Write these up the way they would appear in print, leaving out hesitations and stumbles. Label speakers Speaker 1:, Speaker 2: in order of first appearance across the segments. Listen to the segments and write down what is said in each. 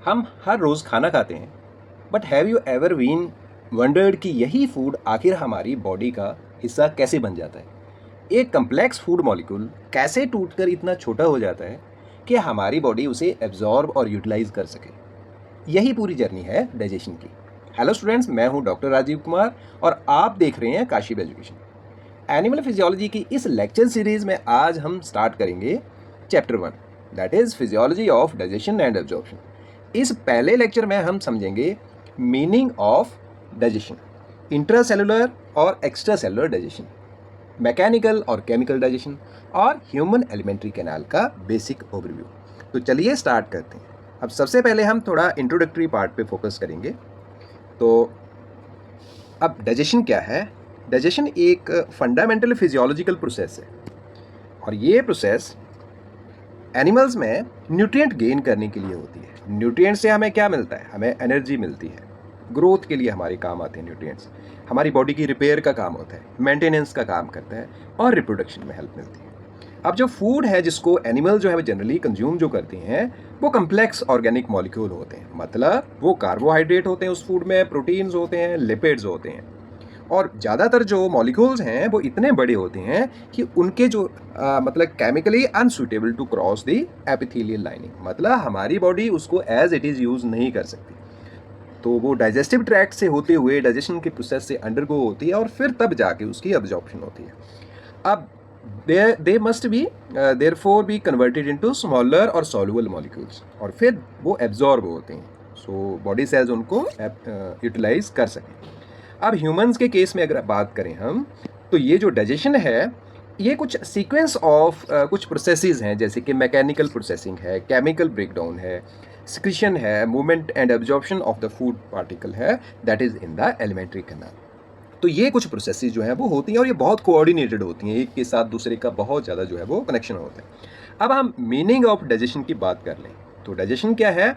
Speaker 1: हम हर रोज़ खाना खाते हैं, but have you ever been wondered कि यही फूड आखिर हमारी बॉडी का हिस्सा कैसे बन जाता है? एक कम्प्लेक्स फूड मॉलिक्यूल कैसे टूटकर इतना छोटा हो जाता है कि हमारी बॉडी उसे एब्जॉर्ब और यूटिलाइज कर सके? यही पूरी जर्नी है डाइजेशन की। हेलो स्टूडेंट्स, मैं हूं डॉक्टर राजीव कुमार और आप देख रहे हैं काशिप एजुकेशन। एनिमल फिजियोलॉजी की इस लेक्चर सीरीज में आज हम स्टार्ट करेंगे chapter 1, that is physiology of digestion and absorption. इस पहले लेक्चर में हम समझेंगे मीनिंग ऑफ डाइजेशन, इंट्रासेलुलर और एक्स्ट्रा सेलुलर डाइजेशन, मैकेनिकल और केमिकल डाइजेशन और ह्यूमन एलिमेंट्री कैनाल का बेसिक ओवरव्यू। तो चलिए स्टार्ट करते हैं। अब सबसे पहले हम थोड़ा इंट्रोडक्टरी पार्ट पे फोकस करेंगे। तो अब डाइजेशन क्या है? डाइजेशन एक फंडामेंटल फिजियोलॉजिकल प्रोसेस है और ये प्रोसेस एनिमल्स में न्यूट्रिएंट गेन करने के लिए होती है। न्यूट्रिएंट से हमें क्या मिलता है? हमें एनर्जी मिलती है, ग्रोथ के लिए हमारे काम आते हैं न्यूट्रिएंट्स, हमारी बॉडी की रिपेयर का काम होता है, मेंटेनेंस का काम करता है और रिप्रोडक्शन में हेल्प मिलती है। अब जो फूड है जिसको एनिमल जो है वो जनरली कंज्यूम जो करते हैं वो कम्प्लेक्स ऑर्गेनिक मॉलिक्यूल होते हैं, मतलब वो कार्बोहाइड्रेट होते हैं, उस फूड में प्रोटीन्स होते हैं, लिपिड्स होते हैं और ज़्यादातर जो मॉलिक्यूल्स हैं वो इतने बड़े होते हैं कि उनके जो मतलब chemically unsuitable to cross the epithelial lining, मतलब हमारी बॉडी उसको एज इट इज़ यूज़ नहीं कर सकती। तो वो डाइजेस्टिव ट्रैक्ट से होते हुए डाइजेशन के प्रोसेस से अंडरगो होती है और फिर तब जाके उसकी अब्जॉर्प्शन होती है। अब they must be therefore be converted into smaller और सॉल्युबल मॉलिक्यूल्स और फिर वो एब्जॉर्ब होते हैं, सो बॉडी सेल्स उनको यूटिलाइज कर सकें। अब ह्यूमंस के केस में अगर बात करें हम, तो ये जो डाइजेशन है ये कुछ सीक्वेंस ऑफ कुछ प्रोसेसेस हैं, जैसे कि मैकेनिकल प्रोसेसिंग है, केमिकल ब्रेकडाउन है, सिक्रीशन है, movement and absorption of the food particle है, that is in the alimentary canal. तो ये कुछ प्रोसेसेस जो हैं वो होती हैं और ये बहुत कोऑर्डिनेटेड होती हैं, एक के साथ दूसरे का बहुत ज़्यादा जो है वो कनेक्शन होता है। अब हम मीनिंग ऑफ डाइजेशन की बात कर लें तो डाइजेशन क्या है?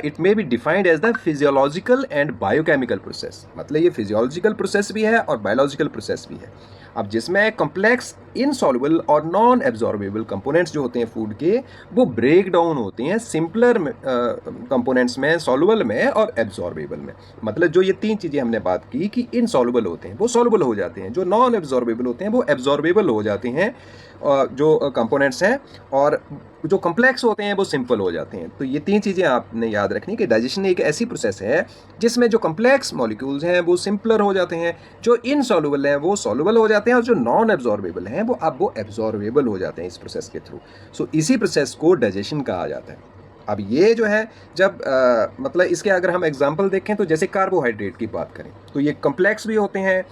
Speaker 1: It may be defined as the physiological and biochemical process, मतलब ये फिजियोलॉजिकल प्रोसेस भी है और बायोलॉजिकल प्रोसेस भी है। अब जिसमें कॉम्प्लेक्स इनसॉल्युबल और नॉन एब्जॉर्बेबल कंपोनेंट्स जो होते हैं फूड के, वो ब्रेक डाउन होते हैं सिंपलर कंपोनेंट्स में, सॉल्युबल में और एब्जॉर्बेबल में। मतलब जो ये तीन चीज़ें हमने बात की कि इनसॉल्युबल होते हैं वो सॉल्युबल हो जाते हैं, जो नॉन एब्जॉर्बेबल होते हैं वो एब्जॉर्बेबल हो जाते हैं जो कंपोनेंट्स हैं, और जो कम्प्लेक्स होते हैं वो सिंपल हो जाते हैं। तो ये तीन चीज़ें आपने याद रखनी कि डाइजेशन एक ऐसी प्रोसेस है जिसमें जो कम्प्लेक्स मॉलिक्यूल्स हैं वो सिंपलर हो जाते हैं, जो इनसॉल्युबल हैं वो सॉल्युबल हो जाते हैं और जो नॉन एब्जॉर्बेबल हैं वो अब वो एब्जॉर्बेबल हो जाते हैं इस प्रोसेस के थ्रू। सो इसी प्रोसेस को डाइजेशन कहा जाता है। अब ये जो है जब मतलब इसके अगर हम एग्जांपल देखें तो जैसे कार्बोहाइड्रेट की बात करें तो ये कम्प्लेक्स भी होते हैं,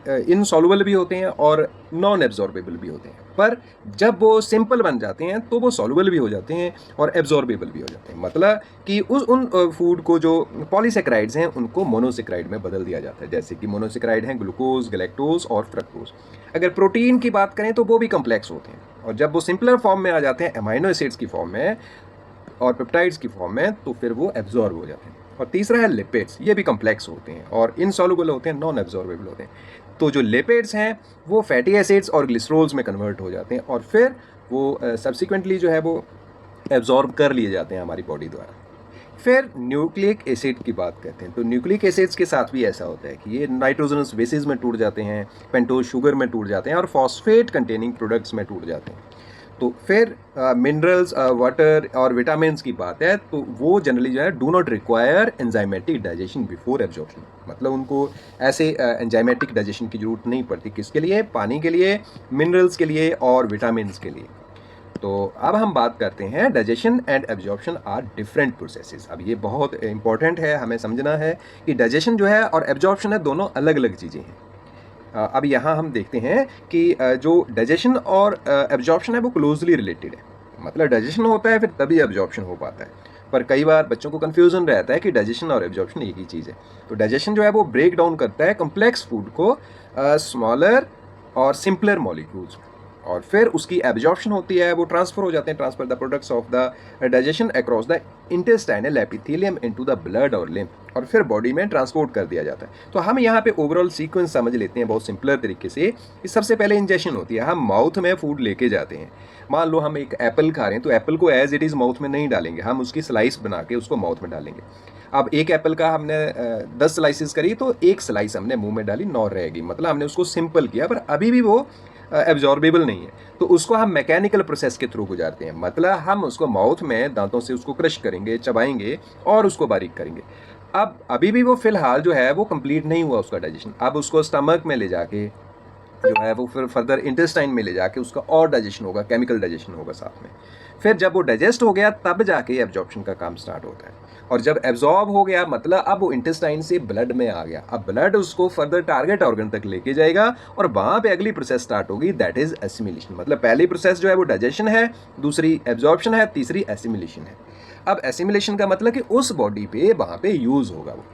Speaker 1: इनसॉल्युबल भी होते हैं और नॉन एब्जॉर्बेबल भी होते हैं, पर जब वो सिंपल बन जाते हैं तो वो सॉल्युबल भी हो जाते हैं और एब्जॉर्बेबल भी हो जाते हैं। मतलब कि उन फूड को जो पॉलीसेक्राइड्स हैं उनको मोनोसेक्राइड में बदल दिया जाता है, जैसे कि मोनोसेक्राइड हैं ग्लूकोज, गैलेक्टोज और फ्रक्टोज। अगर प्रोटीन की बात करें तो वो भी कम्प्लेक्स होते हैं और जब वो सिंपलर फॉर्म में आ जाते हैं, अमाइनो एसिड्स की फॉर्म में और पेप्टाइड्स की फॉर्म में, तो फिर वो एब्जॉर्ब हो जाते हैं। और तीसरा है लिपिड्स, ये भी कम्प्लेक्स होते हैं और इनसॉल्युबल होते हैं, नॉन एब्जॉर्बेबल होते हैं। तो जो लिपिड्स हैं वो फैटी एसिड्स और ग्लिसरोल्स में कन्वर्ट हो जाते हैं और फिर वो सब्सिक्वेंटली जो है वो एब्जॉर्ब कर लिए जाते हैं हमारी बॉडी द्वारा। फिर न्यूक्लिक एसिड की बात करते हैं तो न्यूक्लिक एसिड्स के साथ भी ऐसा होता है कि ये नाइट्रोजनस बेसिस में टूट जाते हैं, पेंटोज शुगर में टूट जाते हैं और फॉस्फेट कंटेनिंग प्रोडक्ट्स में टूट जाते हैं। तो फिर मिनरल्स, वाटर और विटामिन की बात है तो वो जनरली जो है do not require enzymatic digestion before absorption, मतलब उनको ऐसे एंजाइमेटिक डाइजेशन की जरूरत नहीं पड़ती। किसके लिए? पानी के लिए, मिनरल्स के लिए और विटामिन के लिए। तो अब हम बात करते हैं digestion and absorption are different processes. अब ये बहुत इंपॉर्टेंट है, हमें समझना है कि डाइजेशन जो है और एब्जॉर्प्शन है दोनों अलग अलग चीज़ें हैं। अब यहाँ हम देखते हैं कि जो डाइजेशन और एब्जॉर्प्शन है वो क्लोजली रिलेटेड है, मतलब डाइजेशन होता है फिर तभी एब्जॉर्प्शन हो पाता है। पर कई बार बच्चों को कन्फ्यूजन रहता है कि डाइजेशन और एब्जॉर्प्शन एक ही चीज़ है। तो डाइजेशन जो है वो ब्रेक डाउन करता है कम्प्लेक्स फूड को स्मॉलर और सिंपलर मॉलिक्यूल्स, और फिर उसकी एब्जॉर्प्शन होती है, वो ट्रांसफ़र हो जाते हैं, transfer the products of the digestion across the intestinal epithelium into the blood और लिम्फ, और फिर बॉडी में ट्रांसपोर्ट कर दिया जाता है। तो हम यहाँ पे ओवरऑल सीक्वेंस समझ लेते हैं बहुत सिंपलर तरीके से कि सबसे पहले इंजेक्शन होती है, हम माउथ में फूड लेके जाते हैं। मान लो हम एक एप्पल खा रहे हैं, तो एप्पल को एज इट इज़ माउथ में नहीं डालेंगे, हम उसकी स्लाइस बना के उसको माउथ में डालेंगे। अब एक एप्पल का हमने 10 स्लाइसेस करी, तो एक स्लाइस हमने मुंह में डाली, 9 रहेगी, मतलब हमने उसको सिंपल किया, पर अभी भी वो एब्जॉर्बेबल नहीं है, तो उसको हम मैकेनिकल प्रोसेस के थ्रू गुजारते हैं। मतलब हम उसको माउथ में दांतों से उसको क्रश करेंगे, चबाएंगे और उसको बारीक करेंगे। अब अभी भी वो फिलहाल जो है वो कंप्लीट नहीं हुआ उसका डाइजेशन, अब उसको स्टमक में ले जाके जो है वो फिर फर्दर इंटेस्टाइन में ले जाके उसका और डाइजेशन होगा, केमिकल डाइजेशन होगा साथ में। फिर जब वो डाइजेस्ट हो गया तब जाके एब्जॉर्प्शन का काम स्टार्ट होता है, और जब एब्जॉर्ब हो गया मतलब अब वो इंटेस्टाइन से ब्लड में आ गया, अब ब्लड उसको फर्दर टारगेट ऑर्गन तक लेके जाएगा और वहाँ पे अगली प्रोसेस स्टार्ट होगी, दैट इज एसिमिलेशन। मतलब पहली प्रोसेस जो है वो डाइजेशन है, दूसरी एब्जॉर्प्शन है, तीसरी एसिमिलेशन है। अब एसिमिलेशन का मतलब कि उस बॉडी पे वहाँ पे यूज़ होगा वो।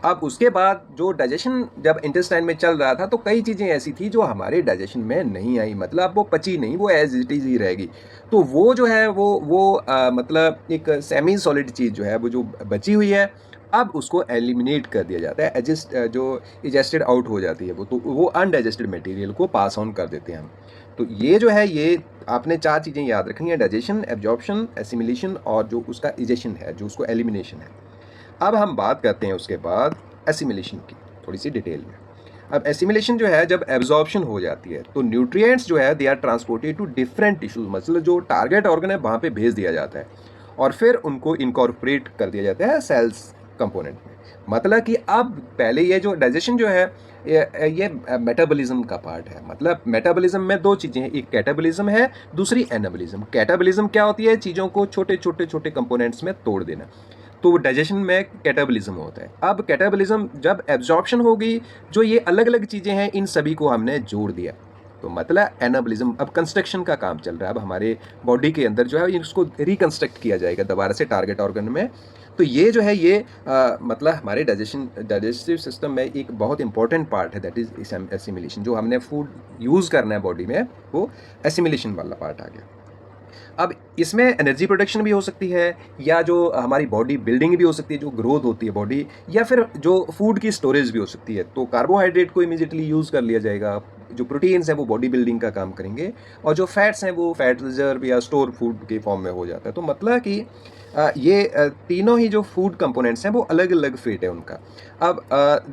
Speaker 1: अब उसके बाद जो डाइजेशन जब इंटेस्टाइन में चल रहा था, तो कई चीज़ें ऐसी थी जो हमारे डाइजेशन में नहीं आई, मतलब वो पची नहीं, वो एज इट इज़ ही रहेगी। तो वो जो है वो मतलब एक सेमी सॉलिड चीज़ जो है वो जो बची हुई है, अब उसको एलिमिनेट कर दिया जाता है, एडजस्ट जो इजेस्टेड आउट हो जाती है वो, तो वो अनडाइजेस्टेड मटेरियल को पास ऑन कर देते हैं हम। तो ये जो है ये आपने 4 चीज़ें याद रखनी है, डाइजेशन, एब्जॉर्प्शन, एसिमिलेशन और जो उसका इजेशन है, जो उसको एलिमिनेशन है। अब हम बात करते हैं उसके बाद एसिमिलेशन की थोड़ी सी डिटेल में। अब एसिमिलेशन जो है जब एब्जॉर्प्शन हो जाती है, तो न्यूट्रिएंट्स जो है they are transported to different tissues, मतलब जो टारगेट ऑर्गन है वहाँ पे भेज दिया जाता है और फिर उनको इनकॉर्पोरेट कर दिया जाता है सेल्स कंपोनेंट में। मतलब कि अब पहले ये जो डाइजेशन जो है ये मेटाबॉलिज्म का पार्ट है। मतलब मेटाबॉलिज्म में 2 चीज़ें हैं, एक कैटाबॉलिज्म है, दूसरी एनाबॉलिज्म। कैटाबॉलिज्म क्या होती है? चीज़ों को छोटे छोटे छोटे कंपोनेंट्स में तोड़ देना, तो डाइजेशन में कैटाबॉलिज्म होता है। अब कैटाबॉलिज्म जब एब्जॉर्प्शन होगी, जो ये अलग अलग चीज़ें हैं इन सभी को हमने जोड़ दिया, तो मतलब एनाबॉलिज्म। अब कंस्ट्रक्शन का काम चल रहा है, अब हमारे बॉडी के अंदर जो है इसको रिकंस्ट्रक्ट किया जाएगा दोबारा से टारगेट ऑर्गन में। तो ये जो है ये मतलब हमारे डाइजेस्टिव सिस्टम में एक बहुत इंपॉर्टेंट पार्ट है, दैट इज एसिमिलेशन। जो हमने फूड यूज़ करना है बॉडी में, वो एसिमिलेशन वाला पार्ट आ गया। अब इसमें एनर्जी प्रोडक्शन भी हो सकती है, या जो हमारी बॉडी बिल्डिंग भी हो सकती है, जो ग्रोथ होती है बॉडी, या फिर जो फूड की स्टोरेज भी हो सकती है। तो कार्बोहाइड्रेट को इमीडिएटली यूज़ कर लिया जाएगा, जो प्रोटीन्स हैं वो बॉडी बिल्डिंग का काम करेंगे, और जो फैट्स हैं वो फैट रिजर्व या स्टोर फूड के फॉर्म में हो जाता है। तो मतलब कि ये तीनों ही जो फूड कंपोनेंट्स हैं वो अलग अलग फेट है उनका। अब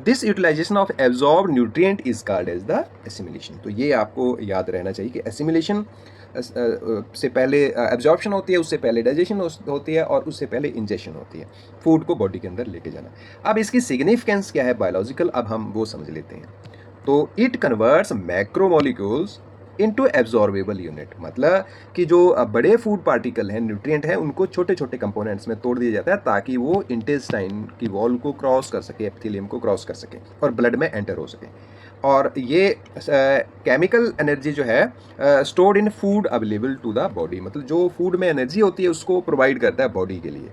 Speaker 1: this utilization of absorb nutrient is called as the assimilation. तो ये आपको याद रहना चाहिए कि एसिमिलेशन से पहले एब्जॉर्प्शन होती है, उससे पहले डाइजेशन होती है, और उससे पहले इंजेक्शन होती है, फूड को बॉडी के अंदर लेके जाना। अब इसकी सिग्निफिकेंस क्या है बायोलॉजिकल, अब हम वो समझ लेते हैं। तो it converts macromolecules into absorbable unit, मतलब कि जो बड़े फूड पार्टिकल हैं, न्यूट्रिएंट हैं, उनको छोटे छोटे कंपोनेंट्स में तोड़ दिया जाता है ताकि वो इंटेस्टाइन की वॉल को क्रॉस कर सके, एपिथेलियम को क्रॉस कर सके और ब्लड में एंटर हो सके। और ये केमिकल एनर्जी जो है stored in food available to the body, मतलब जो फूड में एनर्जी होती है उसको प्रोवाइड करता है बॉडी के लिए।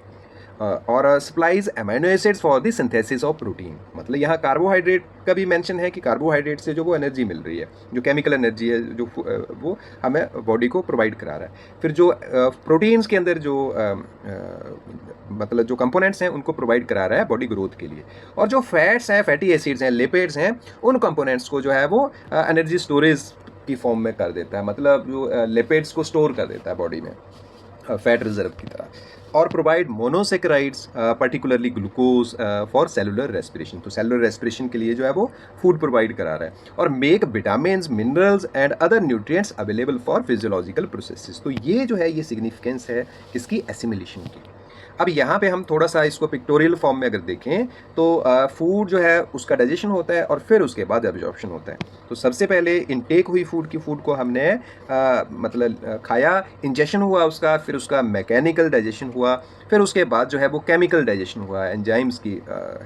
Speaker 1: और supplies amino acids for the synthesis of protein, मतलब यहाँ कार्बोहाइड्रेट का भी मेंशन है कि कार्बोहाइड्रेट से जो वो एनर्जी मिल रही है, जो केमिकल एनर्जी है, जो वो हमें बॉडी को प्रोवाइड करा रहा है। फिर जो प्रोटीन्स के अंदर जो मतलब जो कंपोनेंट्स हैं उनको प्रोवाइड करा रहा है बॉडी ग्रोथ के लिए। और जो फैट्स हैं, फैटी एसिड्स हैं, लिपिड्स हैं, उन कंपोनेंट्स को जो है वो एनर्जी स्टोरेज की फॉर्म में कर देता है, मतलब जो लिपिड्स को स्टोर कर देता है बॉडी में फैट रिजर्व की तरह। और provide monosaccharides particularly glucose for cellular respiration, तो सेलुलर रेस्पिरेशन के लिए जो है वो फूड प्रोवाइड करा रहा है। और make vitamins, minerals and other nutrients available for physiological processes. तो ये जो है ये सिग्निफिकेंस है इसकी एसिमिलेशन की। अब यहाँ पे हम थोड़ा सा इसको पिक्टोरियल फॉर्म में अगर देखें तो फूड जो है उसका डाइजेशन होता है और फिर उसके बाद एब्जॉर्प्शन होता है। तो सबसे पहले इनटेक हुई फूड को हमने मतलब खाया, इंजेक्शन हुआ उसका, फिर उसका मैकेनिकल डाइजेशन हुआ, फिर उसके बाद जो है वो केमिकल डाइजेशन हुआ एंजाइम्स की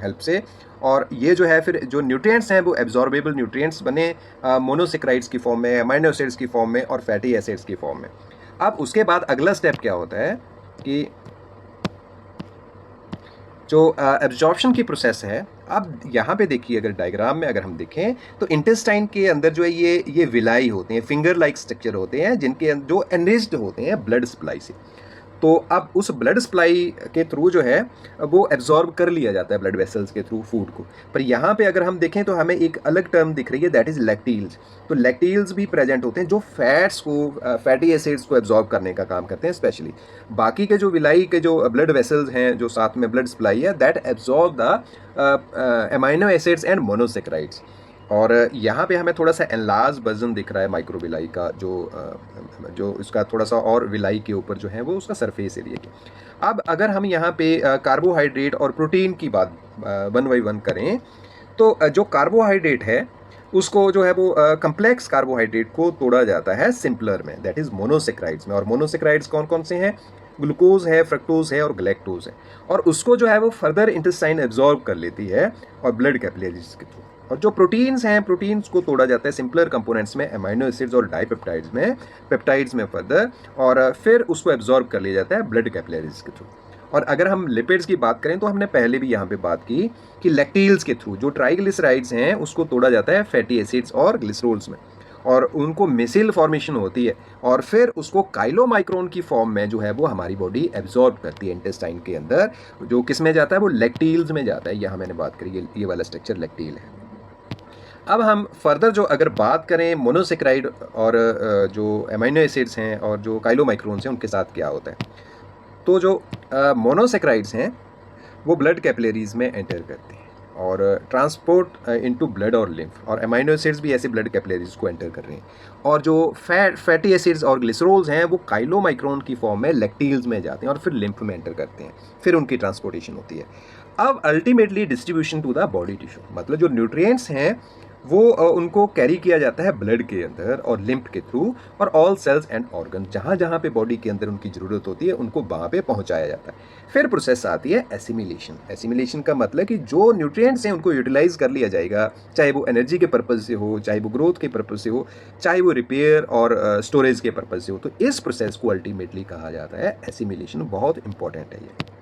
Speaker 1: हेल्प से। और ये जो है फिर जो न्यूट्रिएंट्स हैं वो एब्जॉर्बेबल न्यूट्रिएंट्स बने मोनोसेक्राइड्स की फॉर्म में, अमीनो एसिड्स की फॉर्म में और फैटी एसिड्स की फॉर्म में। अब उसके बाद अगला स्टेप क्या होता है कि जो एब्जॉर्प्शन की प्रोसेस है अब यहाँ पे देखिए, अगर डायग्राम में अगर हम देखें तो इंटेस्टाइन के अंदर जो है ये विलाई होते हैं, फिंगर लाइक स्ट्रक्चर होते हैं, जिनके जो एनरिच्ड होते हैं ब्लड सप्लाई से। तो अब उस ब्लड सप्लाई के थ्रू जो है वो एब्जॉर्ब कर लिया जाता है ब्लड वेसल्स के थ्रू फूड को। पर यहाँ पे अगर हम देखें तो हमें एक अलग टर्म दिख रही है, दैट इज़ लैक्टील्स। तो लैक्टील्स भी प्रेजेंट होते हैं जो फैट्स को, फैटी एसिड्स को एब्जॉर्ब करने का काम करते हैं स्पेशली। बाकी के जो विलाई के जो ब्लड वेसल्स हैं, जो साथ में ब्लड सप्लाई है, that absorb the amino acids and monosaccharides. और यहाँ पे हमें थोड़ा सा एनलार्ज वर्जन दिख रहा है माइक्रोविलाई का, जो इसका थोड़ा सा और विलाई के ऊपर जो है वो उसका सरफेस एरिया की। अब अगर हम यहाँ पे कार्बोहाइड्रेट और प्रोटीन की बात वन बाई वन करें, तो जो कार्बोहाइड्रेट है उसको जो है वो कम्प्लेक्स कार्बोहाइड्रेट को तोड़ा जाता है सिंपलर में, दैट इज़ मोनोसेक्राइड्स में। और मोनोसेक्राइड्स कौन कौन से हैं? ग्लूकोज है, फ्रक्टोज है और गलैक्टोज है। और उसको जो है वो फर्दर इंटेस्टाइन एब्जॉर्ब कर लेती है और ब्लड कैपिलरीज के थ्रू। और जो प्रोटीन्स हैं, प्रोटीन्स को तोड़ा जाता है सिंपलर कंपोनेंट्स में, अमाइनो एसिड्स और डाइपेप्टाइड्स में, पेप्टाइड्स में फर्दर, और फिर उसको एब्जॉर्ब कर लिया जाता है ब्लड कैपिलरीज के थ्रू। और अगर हम लिपिड्स की बात करें तो हमने पहले भी यहाँ पे बात की कि लैक्टील्स के थ्रू जो ट्राइग्लिसराइड्स हैं उसको तोड़ा जाता है फैटी एसिड्स और ग्लिसरोल्स में, और उनको मिसिल फॉर्मेशन होती है, और फिर उसको काइलोमाइक्रोन की फॉर्म में जो है वो हमारी बॉडी एब्जॉर्ब करती है इंटेस्टाइन के अंदर। जो किस में जाता है? वो लैक्टील्स में जाता है। यहाँ मैंने बात करी, ये वाला स्ट्रक्चर लैक्टील है। अब हम फर्दर जो अगर बात करें मोनोसेक्राइड और जो अमाइनो एसिड्स हैं और जो काइलोमाइक्रोन्स हैं उनके साथ क्या होता है, तो जो मोनोसेक्राइड्स हैं वो ब्लड कैपिलरीज में एंटर करते हैं और ट्रांसपोर्ट इनटू ब्लड और लिम्फ, और अमाइनो एसिड्स भी ऐसे ब्लड कैपिलरीज को एंटर कर रहे हैं। और जो फैटी एसिड्स और ग्लिसरोल्स हैं वो काइलोमाइक्रोन की फॉर्म में लैक्टील्स में जाते हैं और फिर लिम्फ में एंटर करते हैं, फिर उनकी ट्रांसपोर्टेशन होती है। अब ultimately distribution to the body tissue, मतलब जो न्यूट्रिएंट्स हैं वो उनको कैरी किया जाता है ब्लड के अंदर और लिम्फ के थ्रू, और ऑल सेल्स एंड ऑर्गन, जहाँ जहाँ पे बॉडी के अंदर उनकी ज़रूरत होती है उनको वहाँ पे पहुँचाया जाता है। फिर प्रोसेस आती है एसिमिलेशन। एसिमिलेशन का मतलब कि जो न्यूट्रिएंट्स हैं उनको यूटिलाइज कर लिया जाएगा, चाहे वो एनर्जी के पर्पज़ से हो, चाहे वो ग्रोथ के पर्पज़ से हो, चाहे वो रिपेयर और स्टोरेज के पर्पज़ से हो। तो इस प्रोसेस को अल्टीमेटली कहा जाता है एसिमिलेशन। बहुत इंपॉर्टेंट है ये।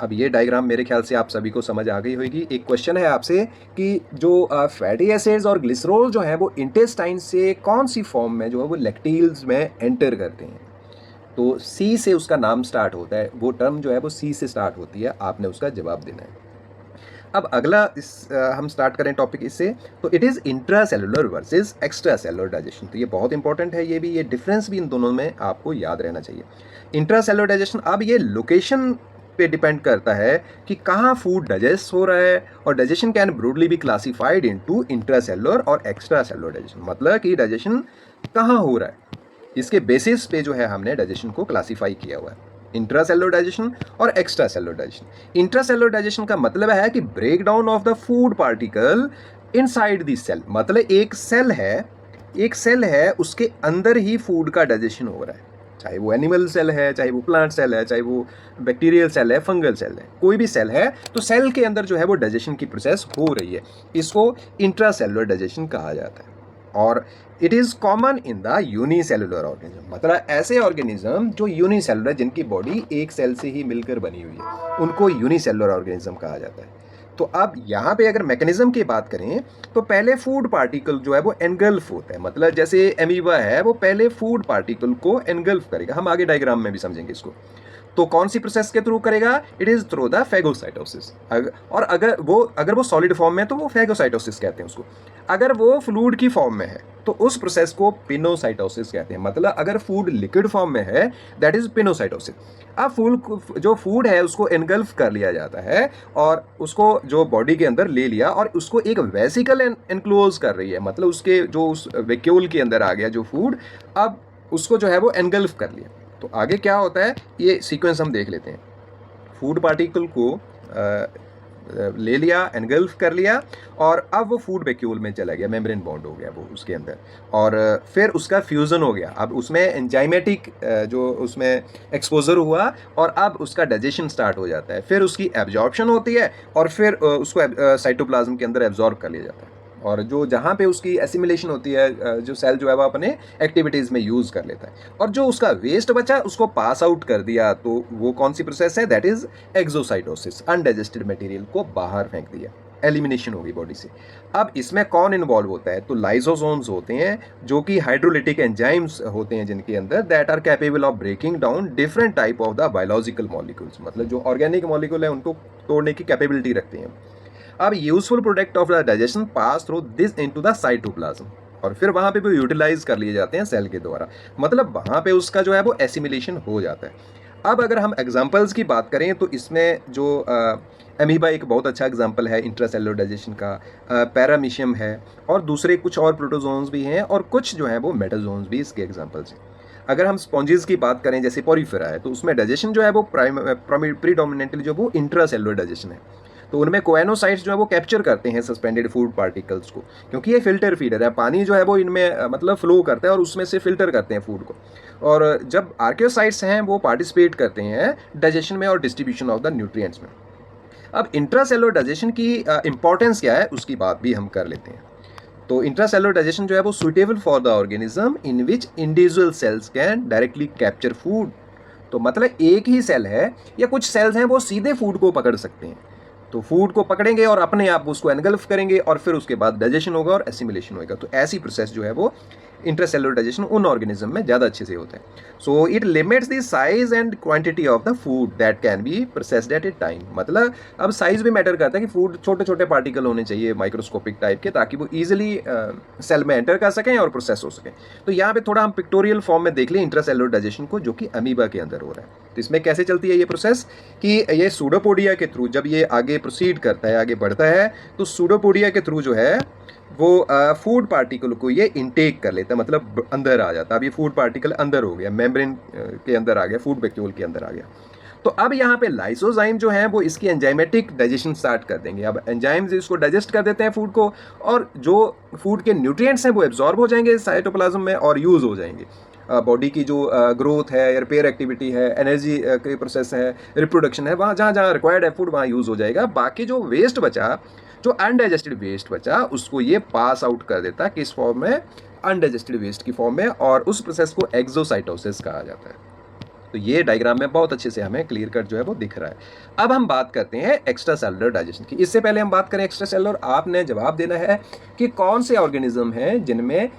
Speaker 1: अब ये डायग्राम मेरे ख्याल से आप सभी को समझ आ गई होगी। एक क्वेश्चन है आपसे कि जो फैटी एसिड्स और ग्लिसरॉल जो है वो इंटेस्टाइन से कौन सी फॉर्म में जो है वो लैक्टील्स में एंटर करते हैं। तो सी से उसका नाम स्टार्ट होता है, वो टर्म जो है वो सी से स्टार्ट होती है, आपने उसका जवाब देना है। अब अगला हम स्टार्ट करें टॉपिक इससे, तो it is intra cellular versus extra cellular digestion. तो ये बहुत इंपॉर्टेंट है, ये डिफरेंस भी इन दोनों में आपको याद रहना चाहिए। इंट्रा सेलुलर डाइजेशन, अब ये लोकेशन पे डिपेंड करता है कि कहाँ फूड डाइजेस्ट हो रहा है, और digestion can broadly be classified into intra cellular और एक्स्ट्रा सेलुलर डाइजेशन। मतलब कि डाइजेशन कहाँ हो रहा है, इसके बेसिस पे जो है हमने डाइजेशन को क्लासीफाई किया हुआ है, इंट्रा सेलुलर डाइजेशन और extra cellular digestion. Intra cellular digestion का मतलब है कि break down of the food particle inside the cell. मतलब एक सेल है उसके अंदर ही फूड का डाइजेशन हो रहा है, चाहे वो एनिमल सेल है, चाहे वो प्लांट सेल है, चाहे वो बैक्टीरियल सेल है, फंगल सेल है, कोई भी सेल है, तो सेल के अंदर जो है वो डाइजेशन की प्रोसेस हो रही है। इसको इंट्रा सेलुलर डाइजेशन कहा जाता है। और it is common in the unicellular organism. मतलब ऐसे ऑर्गेनिज्म जो यूनिसेलुलर, जिनकी बॉडी एक सेल से ही मिलकर बनी हुई है, उनको यूनिसेलुलर ऑर्गेनिज्म कहा जाता है। तो अब यहाँ पे अगर मैकेनिज्म की बात करें तो पहले फूड पार्टिकल जो है वो एनगल्फ होता है। मतलब जैसे एमीबा है वो पहले फूड पार्टिकल को एनगल्फ करेगा, हम आगे डायग्राम में भी समझेंगे इसको। तो कौन सी प्रोसेस के थ्रू करेगा? It is through the phagocytosis. और अगर वो सॉलिड फॉर्म में तो वो फेगोसाइटोसिस कहते हैं उसको। अगर वो फ्लूइड की फॉर्म में है तो उस प्रोसेस को पिनोसाइटोसिस कहते हैं। मतलब अगर फूड लिक्विड फॉर्म में है दैट इज पिनोसाइटोसिस। अब जो फूड है उसको एनगल्फ कर लिया जाता है और उसको जो बॉडी के अंदर ले लिया और उसको एक वेसिकल एनक्लोज कर रही है। मतलब उसके जो उस वैक्यूल के अंदर आ गया जो फूड, अब उसको जो है वो एनगल्फ कर लिया। तो आगे क्या होता है ये सीक्वेंस हम देख लेते हैं। फूड पार्टिकल को ले लिया, एनगल्फ कर लिया, और अब वो फूड वैक्यूल में चला गया, मेम्ब्रेन बॉन्ड हो गया वो उसके अंदर, और फिर उसका फ्यूज़न हो गया। अब उसमें एंजाइमेटिक जो उसमें एक्सपोजर हुआ और अब उसका डाइजेशन स्टार्ट हो जाता है। फिर उसकी एब्जॉर्प्शन होती है और फिर उसको साइटोप्लाज्म के अंदर एब्जॉर्ब कर लिया जाता है, और जो जहाँ पे उसकी एसिमिलेशन होती है जो सेल जो है वो अपने एक्टिविटीज़ में यूज़ कर लेता है, और जो उसका वेस्ट बचा उसको पास आउट कर दिया। तो वो कौन सी प्रोसेस है? That is exocytosis. Undigested material को बाहर फेंक दिया। एलिमिनेशन होगी बॉडी से। अब इसमें कौन इन्वॉल्व होता है, तो लाइसोसोम्स होते हैं जो कि हाइड्रोलिटिक एंजाइम्स होते हैं जिनके अंदर that are capable of breaking down different type of the biological molecules, मतलब जो ऑर्गेनिक मॉलिक्यूल है उनको तोड़ने की कैपेबिलिटी रखते हैं। अब useful product of the digestion pass through this into the cytoplasm, और फिर वहाँ पे भी यूटिलाइज कर लिए जाते हैं सेल के द्वारा, मतलब वहाँ पे उसका जो है वो एसिमिलेशन हो जाता है। अब अगर हम एग्जांपल्स की बात करें तो इसमें जो अमीबा एक बहुत अच्छा एग्जांपल है इंट्रासेलुलर डाइजेशन का, पैरामीशियम है, और दूसरे कुछ और प्रोटोजोन्स भी हैं, और कुछ जो हैं वो मेटाजोन्स भी इसके एग्जांपल्स हैं। अगर हम स्पॉन्जेस की बात करें जैसे पोरीफेरा है, तो उसमें डाइजेशन जो है वो प्रीडोमिनेंटली जो वो इंट्रासेलुलर डाइजेशन है, तो उनमें कोएनोसाइट्स जो है वो कैप्चर करते हैं सस्पेंडेड फूड पार्टिकल्स को, क्योंकि ये फिल्टर फीडर है, पानी जो है वो इनमें मतलब फ्लो करता है और उसमें से फिल्टर करते हैं फूड को, और जब आर्कियोसाइट्स हैं वो पार्टिसिपेट करते हैं डाइजेशन में और डिस्ट्रीब्यूशन ऑफ द न्यूट्रिएंट्स में। अब इंट्रासेलुलर डाइजेशन की इंपॉर्टेंस क्या है उसकी बात भी हम कर लेते हैं। तो इंट्रासेलुलर डाइजेशन जो है वो suitable for the organism in which individual cells can directly capture food, तो मतलब एक ही सेल है या कुछ सेल्स हैं वो सीधे फूड को पकड़ सकते हैं, तो फूड को पकड़ेंगे और अपने आप उसको एनगल्फ करेंगे और फिर उसके बाद डाइजेशन होगा और एसिमिलेशन होगा। तो ऐसी प्रोसेस जो है वो इंट्रासेलुलर डाइजेशन उन ऑर्गेनिज्म में ज़्यादा अच्छे से होता है। So it limits the size and quantity of the food that can be processed at a time, मतलब अब साइज भी मैटर करता है कि फूड छोटे छोटे पार्टिकल होने चाहिए माइक्रोस्कोपिक टाइप के, ताकि वो ईजिली सेल में एंटर कर सकें और प्रोसेस हो सकें। तो यहाँ पे थोड़ा हम पिक्टोरियल फॉर्म में देख लें इंट्रासेलुलर डाइजेशन को, जो कि अमीबा के अंदर हो रहा है। तो इसमें कैसे चलती है ये प्रोसेस कि ये सूडोपोडिया के थ्रू जब ये आगे प्रोसीड करता है, आगे बढ़ता है, तो सूडोपोडिया के थ्रू जो है वो फूड पार्टिकल को ये इनटेक कर लेता है, मतलब अंदर आ जाता है। अब ये फूड पार्टिकल अंदर हो गया, मेम्ब्रेन के अंदर आ गया, फूड वैक्यूल के अंदर आ गया। तो अब यहाँ पे लाइसोजाइम जो है वो इसकी एंजाइमेटिक डाइजेशन स्टार्ट कर देंगे। अब एंजाइम्स इसको डाइजेस्ट कर देते हैं फूड को, और जो फूड के न्यूट्रिएंट्स हैं वो एब्जॉर्ब हो जाएंगे साइटोप्लाज्म में और यूज़ हो जाएंगे। बॉडी की जो ग्रोथ है, रिपेयर एक्टिविटी है, एनर्जी की प्रोसेस है, रिप्रोडक्शन है, वहाँ जहाँ जहाँ रिक्वायर्ड है फूड वहाँ यूज़ हो जाएगा। बाकी जो वेस्ट बचा, जो अनडाइजेस्टेड वेस्ट बचा, उसको ये पास आउट कर देता है किस फॉर्म में, अनडाइजेस्टेड वेस्ट की फॉर्म में, और उस प्रोसेस को एक्सोसाइटोसिस कहा जाता है। तो ये डायग्राम में बहुत अच्छे से हमें क्लियर कट जो है वो दिख रहा है। अब हम बात करते हैं एक्स्ट्रा सेलुलर डाइजेशन की। इससे पहले हम बात करें एक्स्ट्रा सेलुलर, आपने जवाब देना है कि कौन से ऑर्गेनिज्म हैं जिनमें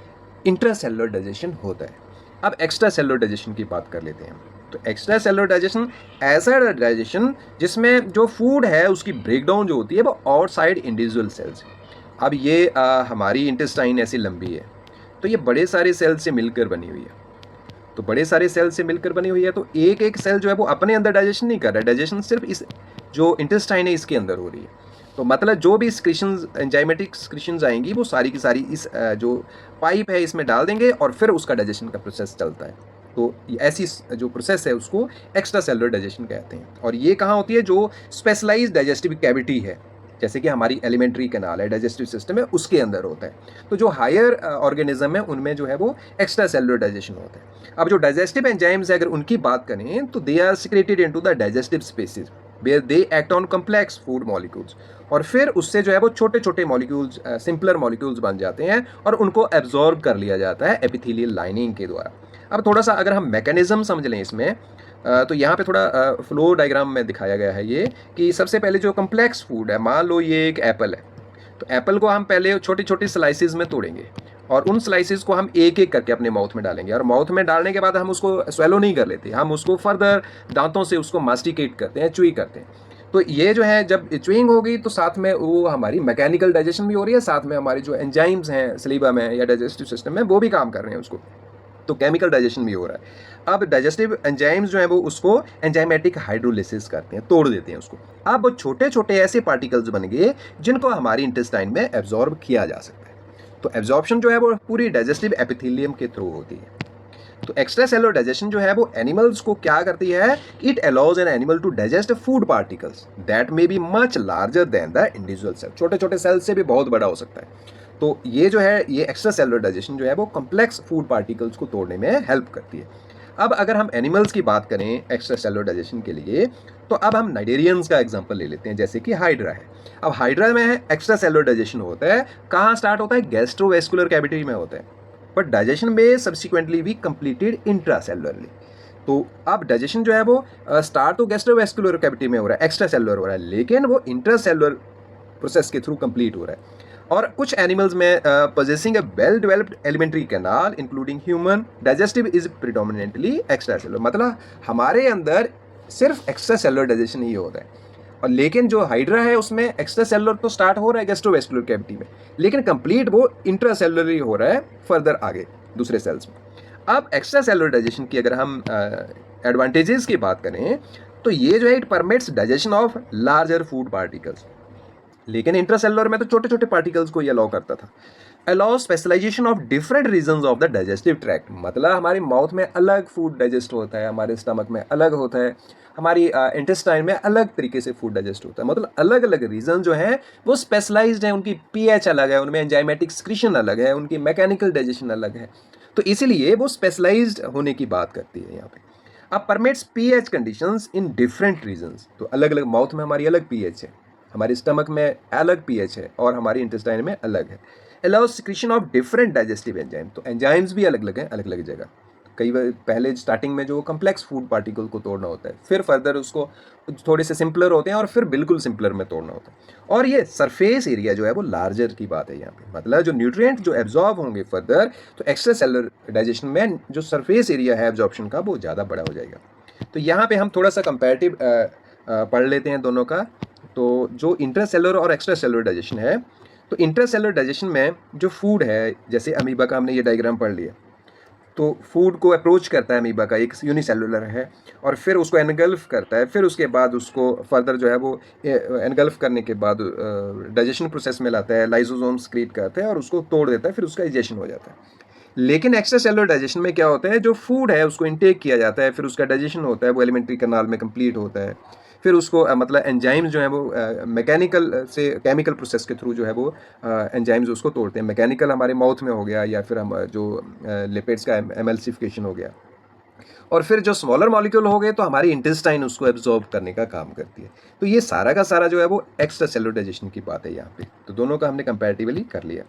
Speaker 1: इंट्रासेलुलर डाइजेशन होता है। अब एक्स्ट्रा सेलुलर डाइजेशन की बात कर लेते हैं। तो एक्स्ट्रा सेलुलर डाइजेशन ऐसा डाइजेशन जिसमें जो फूड है उसकी ब्रेकडाउन जो होती है वो आउटसाइड इंडिविजुअल सेल्स। अब ये हमारी इंटेस्टाइन ऐसी लंबी है, तो ये बड़े सारे सेल से मिलकर बनी हुई है। तो बड़े सारे सेल से मिलकर बनी हुई है, तो एक एक सेल जो है वो अपने अंदर डाइजेशन नहीं कर रहा है, डाइजेशन सिर्फ इस जो इंटेस्टाइन है इसके अंदर हो रही है। तो मतलब जो भी स्क्रिशंस, एंजाइमेटिक स्क्रिशंस आएंगी वो सारी की सारी इस जो पाइप है इसमें डाल देंगे और फिर उसका डाइजेशन का प्रोसेस चलता है। तो ऐसी जो प्रोसेस है उसको एक्स्ट्रा सेलुलर डाइजेशन कहते हैं। और ये कहाँ होती है, जो स्पेशलाइज्ड डाइजेस्टिव कैविटी है, जैसे कि हमारी एलिमेंट्री कैनाल है, डाइजेस्टिव सिस्टम है, उसके अंदर होता है। तो जो हायर ऑर्गेनिज्म है उनमें जो है वो एक्स्ट्रा सेलुलर डाइजेशन होता है। अब जो डाइजेस्टिव एंजाइम्स है अगर उनकी बात करें तो they are secreted into the digestive spaces where they act on complex food molecules, और फिर उससे जो है वो छोटे छोटे मॉलिक्यूल्स, सिंपलर मॉलिक्यूल्स बन जाते हैं और उनको एब्जॉर्ब कर लिया जाता है एपिथेलियल लाइनिंग के द्वारा। अब थोड़ा सा अगर हम मैकेनिज्म समझ लें इसमें, तो यहाँ पे थोड़ा फ्लो डायग्राम में दिखाया गया है ये कि सबसे पहले जो कम्प्लेक्स फूड है, मान लो ये एक एप्पल है, तो एप्पल को हम पहले छोटी छोटी स्लाइसिस में तोड़ेंगे और उन स्लाइसिस को हम एक एक करके अपने माउथ में डालेंगे, और माउथ में डालने के बाद हम उसको स्वेलो नहीं कर लेते, हम उसको फर्दर दांतों से उसको मास्टिकेट करते हैं, च्यूई करते हैं। तो ये जो है जब च्यूइंग होगी तो साथ में वो हमारी मैकेनिकल डाइजेशन भी हो रही है, साथ में हमारी जो एंजाइम्स हैं सलीबा में या डाइजेस्टिव सिस्टम में वो भी काम कर रहे हैं उसको, तो केमिकल डाइजेशन भी हो रहा है। अब डाइजेस्टिव एंजाइम्स जो है वो उसको एंजाइमेटिक हाइड्रोलिसिस करते हैं, तोड़ देते हैं उसको। अब वो छोटे छोटे ऐसे पार्टिकल्स बन गए जिनको हमारी इंटेस्टाइन में एब्जॉर्ब किया जा सकता है। तो एब्जॉर्प्शन जो है वो पूरी डाइजेस्टिव एपिथेलियम के थ्रू होती है। तो एक्स्ट्रा सेलुलर डाइजेशन जो है वो एनिमल्स को क्या करती है, it allows an animal to digest food particles that may be much larger than the individual cell, छोटे छोटे सेल से भी बहुत बड़ा हो सकता है। तो ये जो है ये एक्स्ट्रा सेलुलर डाइजेशन जो है वो कम्प्लेक्स फूड पार्टिकल्स को तोड़ने में हेल्प करती है। अब अगर हम एनिमल्स की बात करें एक्स्ट्रा सेलुलर डाइजेशन के लिए, तो अब हम नाइडेरियंस का एग्जांपल ले लेते हैं, जैसे कि हाइड्रा है। अब हाइड्रा में एक्स्ट्रा सेलुलर डाइजेशन होता है, कहाँ स्टार्ट होता है, गैस्ट्रोवेस्कुलर कैविटी में होता है, बट डाइजेशन में सब्सिक्वेंटली भी कंप्लीटेड इंट्रासेलुलरली। तो अब डाइजेशन जो है वो स्टार्ट तो गैस्ट्रोवेस्कुलर कैविटी में हो रहा है, एक्स्ट्रा सेलुलर हो रहा है, लेकिन वो इंट्रासेलुलर प्रोसेस के थ्रू कंप्लीट हो रहा है। और कुछ एनिमल्स में possessing a well developed alimentary canal including human digestive is predominantly extra cellular, मतलब हमारे अंदर सिर्फ एक्स्ट्रा सेलुलर डाइजेशन ही होता है। और लेकिन जो हाइड्रा है उसमें एक्स्ट्रा सेलुलर तो स्टार्ट हो रहा है गैस्ट्रोवेस्कुलर कैविटी में, लेकिन कंप्लीट वो इंट्रा सेलुलर ही हो रहा है फर्दर आगे दूसरे सेल्स में। अब एक्स्ट्रा सेलुलर डाइजेशन की अगर हम एडवांटेजेस की बात करें तो ये जो है it permits digestion of larger food particles, लेकिन इंट्रासेलुलर में तो छोटे छोटे पार्टिकल्स को ये अलाउ करता था। Allow specialization of different regions of the digestive tract, मतलब हमारे माउथ में अलग फूड डाइजेस्ट होता है, हमारे स्टमक में अलग होता है, हमारी इंटेस्टाइन में अलग तरीके से फूड डाइजेस्ट होता है, मतलब अलग अलग रीजन जो हैं वो स्पेशलाइज्ड हैं, उनकी पीएच अलग है, उनमें एंजाइमेटिक सिक्रीशन अलग है, उनकी मैकेनिकल डाइजेशन अलग है, तो इसीलिए वो स्पेशलाइज्ड होने की बात करती है यहाँ पे। अब permits pH conditions in different regions, तो अलग अलग माउथ में हमारी अलग पीएच है, हमारे स्टमक में अलग पीएच है और हमारी इंटेस्टाइन में अलग है। Allow secretion of different digestive enzyme, तो एंजाइम्स भी अलग अलग हैं अलग अलग जगह। कई बार पहले स्टार्टिंग में जो कम्प्लेक्स फूड पार्टिकल को तोड़ना होता है, फिर फर्दर उसको थोड़े से सिंपलर होते हैं और फिर बिल्कुल सिंपलर में तोड़ना होता है। और ये सरफेस एरिया जो है वो लार्जर की बात है यहाँ पे, मतलब जो न्यूट्रिएंट जो एब्जॉर्ब होंगे फर्दर, तो एक्स्ट्रा सेलुलर डाइजेशन में जो सरफेस एरिया है एब्जॉर्प्शन का वो ज़्यादा बड़ा हो जाएगा। तो यहाँ पे हम थोड़ा सा कंपैरेटिव पढ़ लेते हैं दोनों का। तो जो इंट्रासेलुलर और एक्स्ट्रा सेलुलर डाइजेशन है, तो इंट्रासेलुलर डाइजेशन में जो फूड है, जैसे अमीबा का हमने ये डायग्राम पढ़ लिया, तो फूड को अप्रोच करता है अमीबा का, एक यूनिसेलुलर है, और फिर उसको एनगल्फ करता है, फिर उसके बाद उसको फर्दर जो है वो एनगल्फ करने के बाद डाइजेशन प्रोसेस में लाता है, लाइसोसोम क्रिएट करता है और उसको तोड़ देता है, फिर उसका डाइजेशन हो जाता है। लेकिन एक्स्ट्रा सेलुलर डाइजेशन में क्या होता है, जो फूड है उसको इनटेक किया जाता है, फिर उसका डाइजेशन होता है, वो एलिमेंट्री कैनाल में कंप्लीट होता है, फिर उसको मतलब एंजाइम्स जो है वो मैकेनिकल से केमिकल प्रोसेस के थ्रू जो है वो एंजाइम्स उसको तोड़ते हैं। मैकेनिकल हमारे माउथ में हो गया, या फिर हम जो लिपिड्स का एमल्सिफिकेशन हो गया, और फिर जो स्मॉलर मॉलिक्यूल हो गए तो हमारी इंटेस्टाइन उसको एब्जॉर्ब करने का काम करती है। तो ये सारा का सारा जो है वो एक्स्ट्रा सेलुलर डाइजेशन की बात है यहाँ पे। तो दोनों का हमने कंपैरेटिवली कर लिया।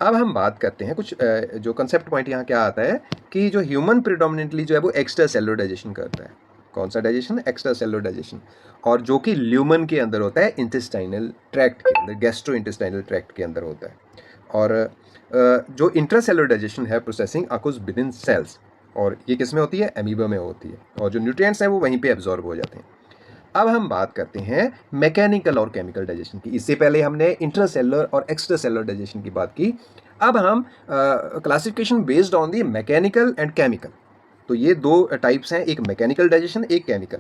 Speaker 1: अब हम बात करते हैं कुछ जो कंसेप्ट पॉइंट यहाँ क्या आता है कि जो ह्यूमन प्रिडोमिनेंटली जो है वो एक्स्ट्रा सेलुलर डाइजेशन करता है। कौन सा डाइजेशन? एक्स्ट्रा सेलुलर डाइजेशन, और जो कि ल्यूमन के अंदर होता है, इंटेस्टाइनल ट्रैक्ट के अंदर, गैस्ट्रो इंटेस्टाइनल ट्रैक्ट के अंदर होता है। और जो इंट्रासेलुलर डाइजेशन है processing Akuj with in sales, और ये किस में होती है? एमीबा में होती है, और जो न्यूट्रिएंट्स हैं वो वहीं पे एब्जॉर्ब हो जाते हैं। अब हम बात करते हैं मैकेनिकल और केमिकल डाइजेशन की। इससे पहले हमने इंट्रासेलुलर और एक्स्ट्रा सेलुलर डाइजेशन की बात की। अब हम classification based on the mechanical and chemical, तो ये दो टाइप्स हैं, एक मैकेनिकल डाइजेशन, एक केमिकल।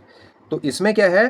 Speaker 1: तो इसमें क्या है,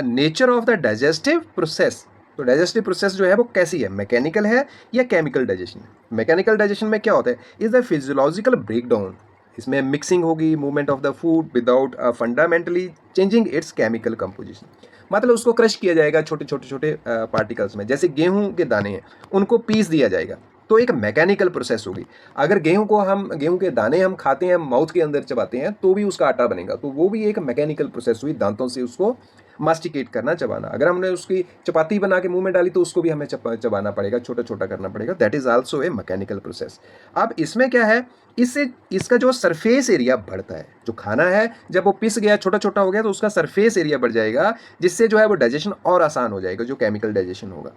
Speaker 1: nature of the digestive process, तो डाइजेस्टिव प्रोसेस जो है वो कैसी है, मैकेनिकल है या केमिकल डाइजेशन है। मैकेनिकल डाइजेशन में क्या होता है, इज द फिजियोलॉजिकल ब्रेकडाउन, इसमें मिक्सिंग होगी movement of the food without fundamentally changing it's chemical composition, मतलब उसको क्रश किया जाएगा छोटे छोटे छोटे पार्टिकल्स में, जैसे गेहूं के दाने हैं उनको पीस दिया जाएगा, तो एक मैकेनिकल प्रोसेस होगी। अगर गेहूं के दाने हम खाते हैं, माउथ के अंदर चबाते हैं, तो भी उसका आटा बनेगा, तो वो भी एक मैकेनिकल प्रोसेस हुई, दांतों से उसको मास्टिकेट करना, चबाना। अगर हमने उसकी चपाती बना के मुंह में डाली तो उसको भी हमें चबाना पड़ेगा, छोटा छोटा करना पड़ेगा, that is also a mechanical process. अब इसमें क्या है, इससे इसका जो सरफेस एरिया बढ़ता है, जो खाना है जब वो पिस गया, छोटा छोटा हो गया, तो उसका सरफेस एरिया बढ़ जाएगा, जिससे जो है वो डाइजेशन और आसान हो जाएगा, जो केमिकल डाइजेशन होगा।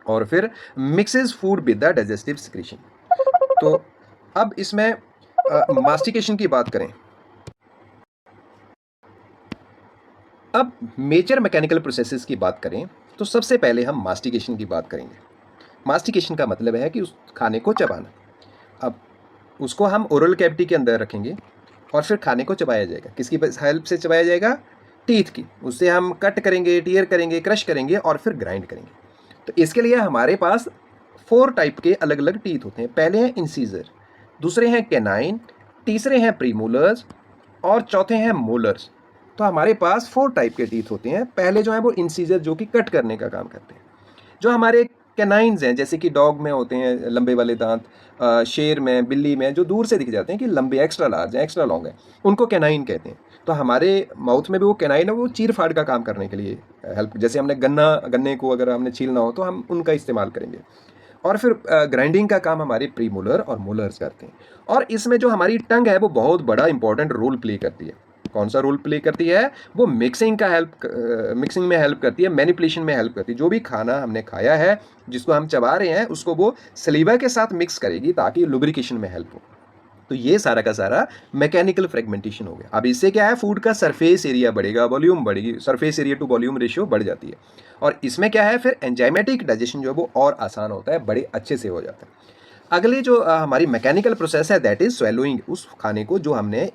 Speaker 1: और फिर mixes food with the digestive secretion. तो अब इसमें मास्टिकेशन की बात करें, अब मेजर मैकेनिकल प्रोसेसेस की बात करें तो सबसे पहले हम मास्टिकेशन की बात करेंगे। मास्टिकेशन का मतलब है कि उस खाने को चबाना। अब उसको हम ओरल कैविटी के अंदर रखेंगे और फिर खाने को चबाया जाएगा। किसकी हेल्प से चबाया जाएगा? टीथ की। उससे हम कट करेंगे, टीयर करेंगे, क्रश करेंगे और फिर ग्राइंड करेंगे। तो इसके लिए हमारे पास 4 टाइप के अलग अलग टीथ होते हैं। पहले हैं इंसीजर, दूसरे हैं कैनाइन, तीसरे हैं प्रीमोलर्स और चौथे हैं मोलर्स। तो हमारे पास 4 टाइप के टीथ होते हैं। पहले जो है वो इंसीजर, जो कि कट करने का काम करते हैं। जो हमारे कैनाइन्स हैं, जैसे कि डॉग में होते हैं लंबे वाले दांत, शेर में, बिल्ली में जो दूर से दिख जाते हैं कि लंबे, एक्स्ट्रा लार्ज हैं, एक्स्ट्रा लॉन्ग हैं, उनको कैनाइन कहते हैं। तो हमारे माउथ में भी वो कैनाइन है, वो चीर फाड़ का काम करने के लिए हेल्प, जैसे हमने गन्ने को अगर हमने छीलना हो तो हम उनका इस्तेमाल करेंगे। और फिर ग्राइंडिंग का काम हमारे प्रीमोलर और मोलर्स करते हैं। और इसमें जो हमारी टंग है वो बहुत बड़ा इंपॉर्टेंट रोल प्ले करती है। कौन सा रोल प्ले करती है? वो मिक्सिंग में हेल्प करती है, मैनिपुलेशन में हेल्प करती है। जो भी खाना हमने खाया है, जिसको हम चबा रहे हैं, उसको वो सलीवा के साथ मिक्स करेगी ताकि लुब्रिकेशन में हेल्प हो। तो ये सारा का सारा मैकेनिकल फ्रेगमेंटेशन हो गया। अब इससे क्या है, फूड का सरफेस एरिया बढ़ेगा, वॉल्यूम बढ़ेगी, surface area to volume ratio बढ़ जाती है। और इसमें क्या है, फिर एंजाइमेटिक डाइजेशन जो है वो और आसान होता है, बड़े अच्छे से हो जाता है। अगली जो हमारी मैकेनिकल प्रोसेस है, दैट इज स्वेलोइंग। उस खाने को जो हमने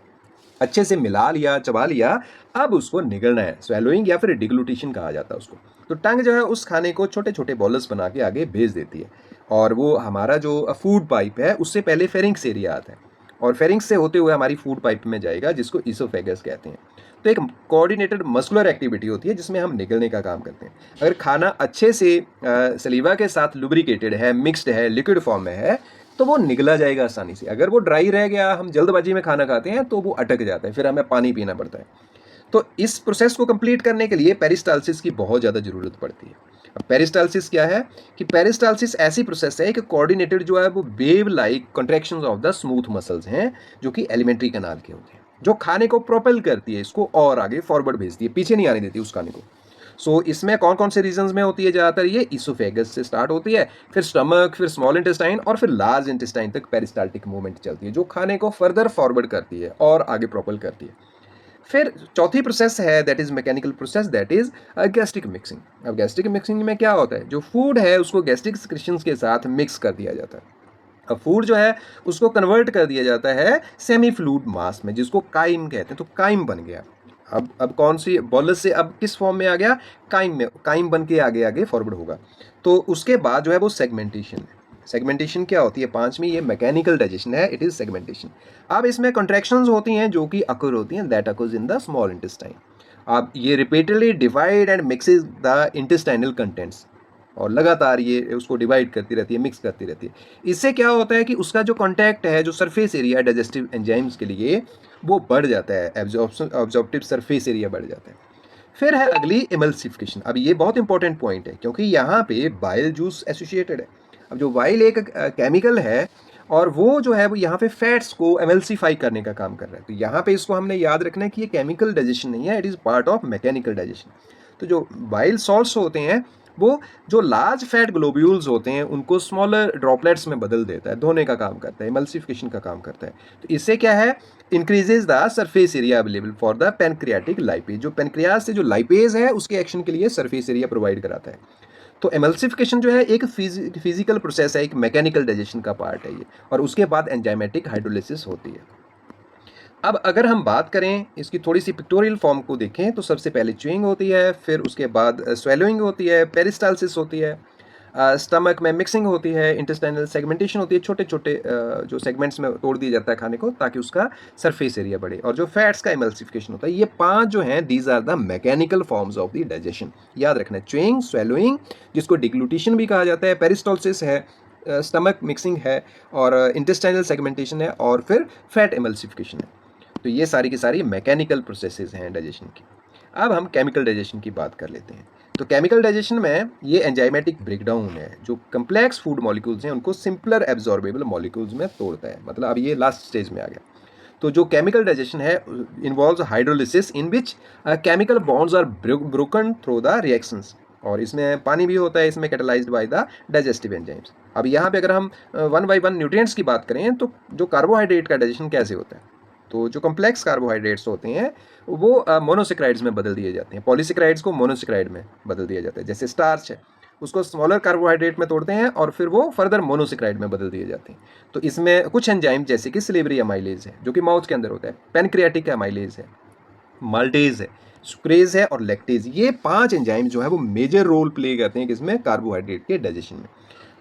Speaker 1: अच्छे से मिला लिया, चबा लिया, अब उसको निगलना है। स्वेलोइंग या फिर डिग्लूटिशन कहा जाता है उसको। तो टंग जो है उस खाने को छोटे छोटे बॉल्स बना के आगे भेज देती है, और वो हमारा जो फूड पाइप है उससे पहले फेरिंग्स एरिया आता है, और फेरिंग्स से होते हुए हमारी फूड पाइप में जाएगा, जिसको इसोफेगस कहते हैं। तो एक कोऑर्डिनेटेड मस्कुलर एक्टिविटी होती है जिसमें हम निगलने का काम करते हैं। अगर खाना अच्छे से सलीवा के साथ लुब्रिकेटेड है, मिक्स्ड है, लिक्विड फॉर्म में है, तो वो निगला जाएगा आसानी से। अगर वो ड्राई रह गया, हम जल्दबाजी में खाना खाते हैं, तो वो अटक जाता है, फिर हमें पानी पीना पड़ता है। तो इस प्रोसेस को कंप्लीट करने के लिए पेरिस्टाल्सिस की बहुत ज़्यादा ज़रूरत पड़ती है। अब पेरिस्टाल्सिस क्या है कि पेरिस्टाल्सिस ऐसी प्रोसेस है कि कोऑर्डिनेटेड जो है वो wave like contractions of the smooth muscles हैं, जो कि एलिमेंट्री कैनाल के होते हैं, जो खाने को प्रोपेल करती है, इसको और आगे फॉरवर्ड भेजती है, पीछे नहीं आने देती उस खाने को। सो इसमें कौन कौन से रीजंस में होती है ज़्यादातर? ये इसोफेगस से स्टार्ट होती है, फिर स्टमक, फिर स्मॉल इंटेस्टाइन, और फिर लार्ज इंटेस्टाइन तक पेरिस्टाल्टिक मूवमेंट चलती है, जो खाने को फर्दर फॉरवर्ड करती है और आगे प्रोपेल करती है। फिर चौथी प्रोसेस है, that is mechanical process, that is gastric mixing. अब गैस्ट्रिक मिक्सिंग में क्या होता है, जो फूड है उसको गैस्ट्रिक सिक्रीशंस के साथ मिक्स कर दिया जाता है। अब फूड जो है उसको कन्वर्ट कर दिया जाता है सेमी फ्लूइड मास में, जिसको काइम कहते हैं। तो काइम बन गया। अब कौन सी बॉलस से अब किस फॉर्म में आ गया? काइम में, काइम बन के आगे आगे फॉरवर्ड होगा। तो उसके बाद जो है वो सेगमेंटेशन है। सेगमेंटेशन क्या होती है? पांचवी ये मैकेनिकल डाइजेशन है, इट इज सेगमेंटेशन। अब इसमें कॉन्ट्रैक्शंस होती हैं जो कि अकर होती हैं, that occurs in the small intestine. अब ये repeatedly divide and mixes the intestinal contents, और लगातार ये उसको डिवाइड करती रहती है, मिक्स करती रहती है। इससे क्या होता है कि उसका जो कॉन्टैक्ट है, जो सरफेस एरिया डाइजेस्टिव एंजाइम्स के लिए, वो बढ़ जाता है, एब्जॉर्प्टिव सरफेस एरिया बढ़ जाता है। फिर है अगली इमल्सिफिकेशन। अब ये बहुत इंपॉर्टेंट पॉइंट है, क्योंकि यहाँ पे बाइल जूस एसोसिएटेड है। अब जो बाइल एक केमिकल है, और वो जो है वो यहाँ पे फैट्स को एमल्सीफाई करने का काम कर रहा है। तो यहाँ पे इसको हमने याद रखना है कि ये केमिकल डाइजेशन नहीं है, it is part of mechanical digestion. तो जो बाइल सॉल्ट्स होते हैं, वो जो लार्ज फैट ग्लोब्यूल्स होते हैं उनको स्मॉलर ड्रॉपलेट्स में बदल देता है, धोने का काम करता है, इमल्सिफिकेशन का काम करता है। तो इससे क्या है, increases the surface area available for the pancreatic lipase. जो पेनक्रियाज से जो लाइपेज है उसके एक्शन के लिए सरफेस एरिया प्रोवाइड कराता है। तो एमल्सिफिकेशन जो है एक फिजिकल प्रोसेस है, एक मैकेनिकल डाइजेशन का पार्ट है ये, और उसके बाद एंजाइमेटिक हाइड्रोलिसिस होती है। अब अगर हम बात करें इसकी थोड़ी सी पिक्टोरियल फॉर्म को देखें, तो सबसे पहले च्यूइंग होती है, फिर उसके बाद स्वेलोइंग होती है, पेरिस्टाल्सिस होती है, स्टमक में मिक्सिंग होती है, इंटेस्टाइनल सेगमेंटेशन होती है, छोटे छोटे जो सेगमेंट्स में तोड़ दिया जाता है खाने को ताकि उसका सरफेस एरिया बढ़े, और जो फैट्स का इमल्सिफिकेशन होता है। ये पांच जो हैं, these are the mechanical forms of the digestion. याद रखना है, च्यूइंग, स्वेलोइंग, जिसको डिग्लूटिशन भी कहा जाता है, पेरिस्टाल्सिस है, स्टमक मिक्सिंग है, और इंटेस्टाइनल सेगमेंटेशन है, और फिर फैट इमल्सिफिकेशन है। तो ये सारी की सारी मैकेनिकल प्रोसेसेस हैं डाइजेशन की। अब हम केमिकल डाइजेशन की बात कर लेते हैं। तो केमिकल डाइजेशन में ये एंजाइमेटिक ब्रेकडाउन है, जो कम्प्लेक्स फूड मॉलिक्यूल्स हैं उनको सिंपलर एब्जॉर्बेबल मॉलिक्यूल्स में तोड़ता है। मतलब अब ये लास्ट स्टेज में आ गया। तो जो केमिकल डाइजेशन है involves hydrolysis, in which chemical bonds are broken through the reactions, और इसमें पानी भी होता है, इसमें catalysed by the digestive enzymes. अब यहाँ पे अगर हम वन बाई वन न्यूट्रिएंट्स की बात करें, तो जो कार्बोहाइड्रेट का डाइजेशन कैसे होता है, तो जो कम्प्लेक्स कार्बोहाइड्रेट्स होते हैं वो मोनोसेक्राइड्स में बदल दिए जाते हैं, पॉलीसेक्राइड्स को मोनोसेक्राइड में बदल दिया जाता है। जैसे स्टार्च है, उसको स्मॉलर कार्बोहाइड्रेट में तोड़ते हैं और फिर वो फर्दर मोनोसेक्राइड में बदल दिए जाते हैं। तो इसमें कुछ एंजाइम जैसे कि सिलेबरी अमाइलेज है, जो कि माउथ के अंदर होता है, पेनक्रियाटिक अमाइलेज है, माल्टेज है, सुक्रेज है, और लैक्टेज। ये पांच एंजाइम जो है वो मेजर रोल प्ले करते हैं किसमें? कार्बोहाइड्रेट के डाइजेशन में।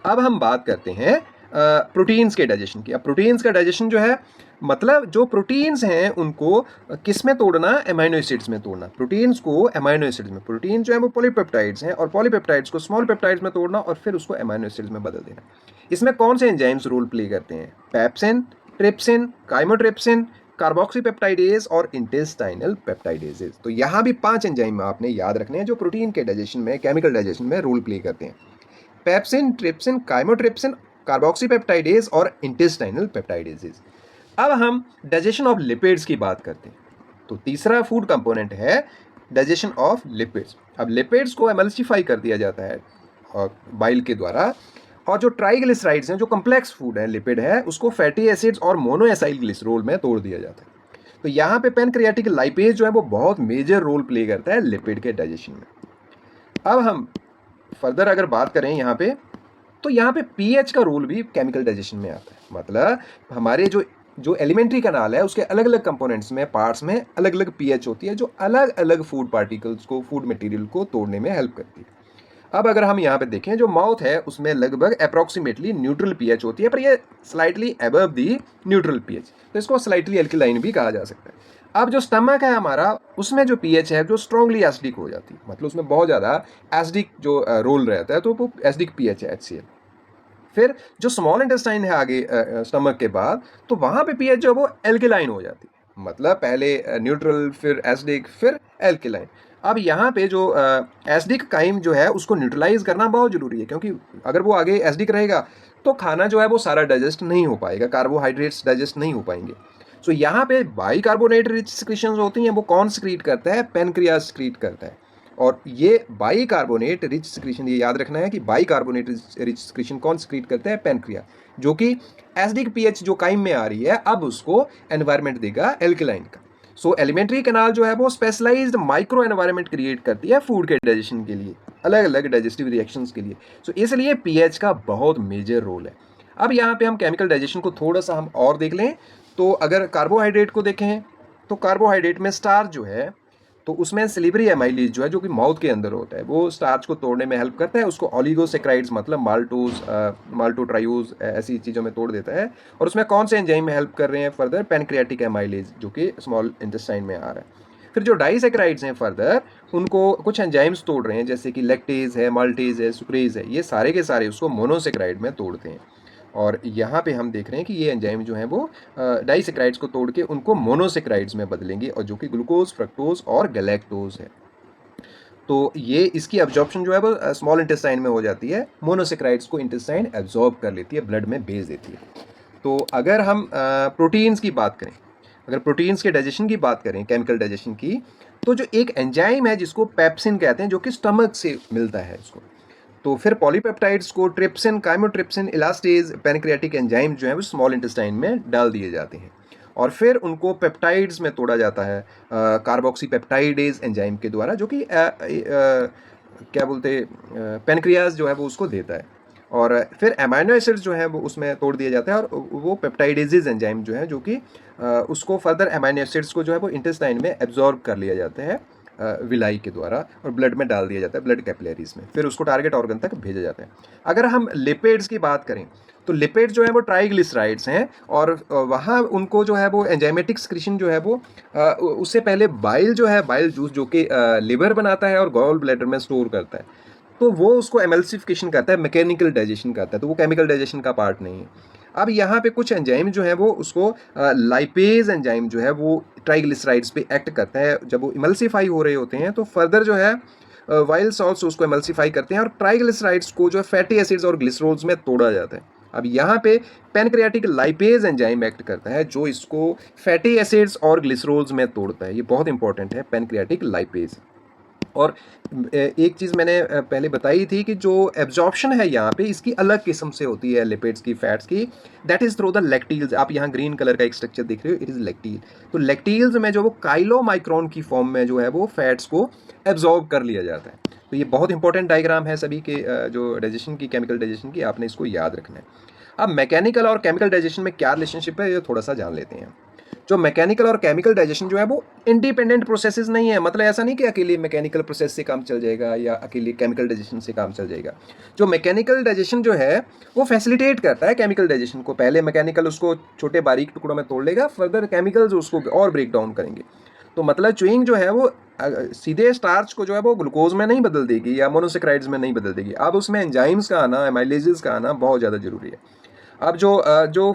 Speaker 1: अब हम बात करते हैं प्रोटीन्स के डाइजेशन की। अब प्रोटीन्स का डाइजेशन जो है, मतलब जो प्रोटीन्स हैं उनको किस में तोड़ना? एमाइनो एसिड्स में तोड़ना। प्रोटीन्स को एमाइनो एसिड्स में, प्रोटीन जो है वो पॉलीपेप्टाइड्स हैं, और पॉलीपेप्टाइड्स को स्मॉल पेप्टाइड्स में तोड़ना और फिर उसको एमाइनो एसिड्स में बदल देना। इसमें कौन से एंजाइम्स रोल प्ले करते हैं? पेप्सिन, ट्रिप्सिन, काइमोट्रिप्सिन, कार्बोक्सीपेप्टाइडेज और इंटेस्टाइनल पेप्टाइडेजेज। तो यहाँ भी पांच एंजाइम आपने याद रखने हैं जो प्रोटीन के डाइजेशन में, केमिकल डाइजेशन में रोल प्ले करते हैं। पेप्सिन, ट्रिप्सिन, काइमोट्रिप्सिन, कार्बोक्सीपेप्टाइडेज और इंटेस्टाइनल पेप्टाइडेजेज। अब हम डाइजेशन ऑफ लिपिड्स की बात करते हैं। तो तीसरा फूड कंपोनेंट है डाइजेशन ऑफ लिपिड्स। अब लिपिड्स को एमल्सिफाई कर दिया जाता है और बाइल के द्वारा, और जो ट्राइग्लिसराइड्स हैं, जो कम्प्लेक्स फूड है, लिपिड है, उसको फैटी एसिड्स और मोनोएसाइल ग्लिसरॉल में तोड़ दिया जाता है। तो यहाँ पे पैनक्रियाटिक लाइपेज जो है वो बहुत मेजर रोल प्ले करता है लिपिड के डाइजेशन में। अब हम फर्दर अगर बात करें यहाँ पे, तो यहाँ पे पीएच का रोल भी केमिकल डाइजेशन में आता है। मतलब हमारे जो एलिमेंट्री कनाल है उसके अलग अलग कंपोनेंट्स में, पार्ट्स में अलग अलग पीएच होती है, जो अलग अलग फूड पार्टिकल्स को, फूड मटेरियल को तोड़ने में हेल्प करती है। अब अगर हम यहाँ पे देखें, जो माउथ है उसमें लगभग अप्रॉक्सीमेटली न्यूट्रल पीएच होती है, पर ये स्लाइटली अबव दी न्यूट्रल पीएच, तो इसको स्लाइटली एल्कलाइन भी कहा जा सकता है। अब जो स्टमक है हमारा, उसमें जो पीएच है जो स्ट्रांगली एसिडिक हो जाती है, मतलब उसमें बहुत ज़्यादा एसिडिक जो रोल रहता है, तो वो एसिडिक पीएच है, HCl। फिर जो स्मॉल इंटेस्टाइन है आगे स्टमक के बाद, तो वहाँ पे पीएच जो है वो एल्कलाइन हो जाती है, मतलब पहले न्यूट्रल, फिर एसिडिक, फिर एल्कलाइन। अब यहाँ पे जो एसिडिक काइम जो है उसको न्यूट्रलाइज करना बहुत ज़रूरी है, क्योंकि अगर वो आगे एसिडिक रहेगा तो खाना जो है वो सारा डाइजेस्ट नहीं हो पाएगा, कार्बोहाइड्रेट्स डाइजेस्ट नहीं हो पाएंगे। सो यहाँ पे बाइकार्बोनेट रिच सिक्रीशंस होती हैं, वो कौन सिक्रीट करता है? पैनक्रियाज सिक्रीट करता है। और ये बाइकार्बोनेट रिच सिक्रीशन, ये याद रखना है कि बाइकार्बोनेट रिच सिक्रीशन कौन सिक्रीट करता है? पैनक्रिया, जो कि एसिडिक पीएच जो काइम में आ रही है, अब उसको एनवायरनमेंट देगा एल्कलाइन का। सो एलिमेंट्री कैनाल जो है वो स्पेशलाइज्ड माइक्रो एनवायरनमेंट क्रिएट करती है फूड के डाइजेशन के लिए, अलग अलग डाइजेस्टिव रिएक्शंस के लिए। सो इसलिए पीएच का बहुत मेजर रोल है। अब यहाँ पे हम केमिकल डाइजेशन को थोड़ा सा हम और देख लें, तो अगर कार्बोहाइड्रेट को देखें, तो कार्बोहाइड्रेट में स्टार्च जो है, तो उसमें सिलिब्री एमाइलेज जो है, जो कि माउथ के अंदर होता है, वो स्टार्च को तोड़ने में हेल्प करता है, उसको ऑलिगोसेक्राइड्स मतलब माल्टोज, माल्टोट्रायोज ऐसी चीज़ों में तोड़ देता है। और उसमें कौन से एंजाइम में हेल्प कर रहे हैं? फर्दर पैनक्रियाटिक एमाइलेज, जो कि स्मॉल इंटेस्टाइन में आ रहा है। फिर जो डाइसेक्राइड्स हैं फर्दर, उनको कुछ एंजाइम्स तोड़ रहे हैं, जैसे कि लैक्टेज है, माल्टेज है, सुक्रेज है, ये सारे के सारे उसको मोनोसेक्राइड में तोड़ते हैं। और यहाँ पे हम देख रहे हैं कि ये एंजाइम जो हैं वो डाइसेक्राइड्स को तोड़ के उनको मोनोसेक्राइड्स में बदलेंगे, और जो कि ग्लूकोज, फ्रक्टोज और गैलेक्टोज है। तो ये इसकी एब्जॉर्प्शन जो है वो स्मॉल इंटेस्टाइन में हो जाती है, मोनोसेक्राइड्स को इंटेस्टाइन एब्जॉर्ब कर लेती है, ब्लड में भेज देती है। तो अगर हम प्रोटीन्स की बात करें, अगर प्रोटीन्स के डाइजेशन की बात करें, केमिकल डाइजेशन की, तो जो एक एंजाइम है जिसको पेप्सिन कहते हैं, जो कि स्टमक से मिलता है इसको, तो फिर पॉलीपेप्टाइड्स को trypsin, chymotrypsin, elastase, pancreatic enzyme जो है वो स्मॉल इंटेस्टाइन में डाल दिए जाते हैं, और फिर उनको पेप्टाइड्स में तोड़ा जाता है कार्बोक्सी पेप्टाइडेज एंजाइम के द्वारा, जो कि क्या बोलते पैनक्रियाज जो है वो उसको देता है। और फिर अमाइनो एसिड्स जो है वो उसमें तोड़ दिया जाता है, और वो पेप्टाइडेजेज एंजाइम जो है, जो कि उसको फर्दर अमाइनो एसिड्स को जो है वो इंटेस्टाइन में एब्जॉर्ब कर लिया जाता है विलाई के द्वारा, और ब्लड में डाल दिया जाता है, ब्लड कैपिलरीज में, फिर उसको टारगेट ऑर्गन तक भेजा जाता है। अगर हम लिपिड्स की बात करें, तो लिपिड्स जो है वो ट्राइग्लिसराइड्स हैं, और वहाँ उनको जो है वो एंजाइमेटिक सिक्रीशन जो है वो उससे पहले बाइल जो है, बाइल जूस, जो कि लिवर बनाता है और गॉल ब्लैडर में स्टोर करता है, तो वो उसको एमल्सिफिकेशन करता है, मैकेनिकल डाइजेशन करता है, तो वो केमिकल डाइजेशन का पार्ट नहीं है। अब यहाँ पे कुछ एंजाइम जो है वो उसको लाइपेज एंजाइम जो है वो ट्राइग्लिसराइड्स पे एक्ट करता है, जब वो इमल्सिफाई हो रहे होते हैं, तो फर्दर जो है वाइल सॉल्ट्स उसको इमल्सिफाई करते हैं, और ट्राइग्लिसराइड्स को जो है फैटी एसिड्स और ग्लिसरॉल्स में तोड़ा जाता है। अब यहाँ पे पैनक्रियाटिक लाइपेज एंजाइम एक्ट करता है, जो इसको फैटी एसिड्स और ग्लिसरॉल्स में तोड़ता है। ये बहुत इंपॉर्टेंट है, पैनक्रियाटिक लाइपेज। और एक चीज़ मैंने पहले बताई थी कि जो एब्जॉर्प्शन है यहाँ पे, इसकी अलग किस्म से होती है लिपिड्स की, फैट्स की, दैट इज़ थ्रू द लैक्टील्स। आप यहाँ ग्रीन कलर का एक स्ट्रक्चर देख रहे हो, इट इज़ लैक्टील। तो लैक्टील्स में जो वो काइलोमाइक्रोन की फॉर्म में जो है वो फैट्स को एब्जॉर्ब कर लिया जाता है। तो ये बहुत इंपॉर्टेंट डायग्राम है सभी के जो डाइजेशन की, केमिकल डाइजेशन की, आपने इसको याद रखना है। अब मैकेनिकल और केमिकल डाइजेशन में क्या रिलेशनशिप है, ये थोड़ा सा जान लेते हैं। जो मैकेनिकल और केमिकल डाइजेशन जो है वो इंडिपेंडेंट प्रोसेसेस नहीं है, मतलब ऐसा नहीं कि अकेले मैकेनिकल प्रोसेस से काम चल जाएगा या अकेले केमिकल डाइजेशन से काम चल जाएगा। जो मैकेनिकल डाइजेशन जो है वो फैसिलिटेट करता है केमिकल डाइजेशन को। पहले मैकेनिकल उसको छोटे बारीक टुकड़ों में तोड़ लेगा, फर्दर केमिकल्स उसको और ब्रेक डाउन करेंगे। तो मतलब च्यूइंग जो है वो सीधे स्टार्च को जो है वो ग्लूकोज में नहीं बदल देगी या मोनोसेक्राइड्स में नहीं बदल देगी। अब उसमें एंजाइम्स का आना, एमाइलेजेस का आना बहुत ज़्यादा जरूरी है। अब जो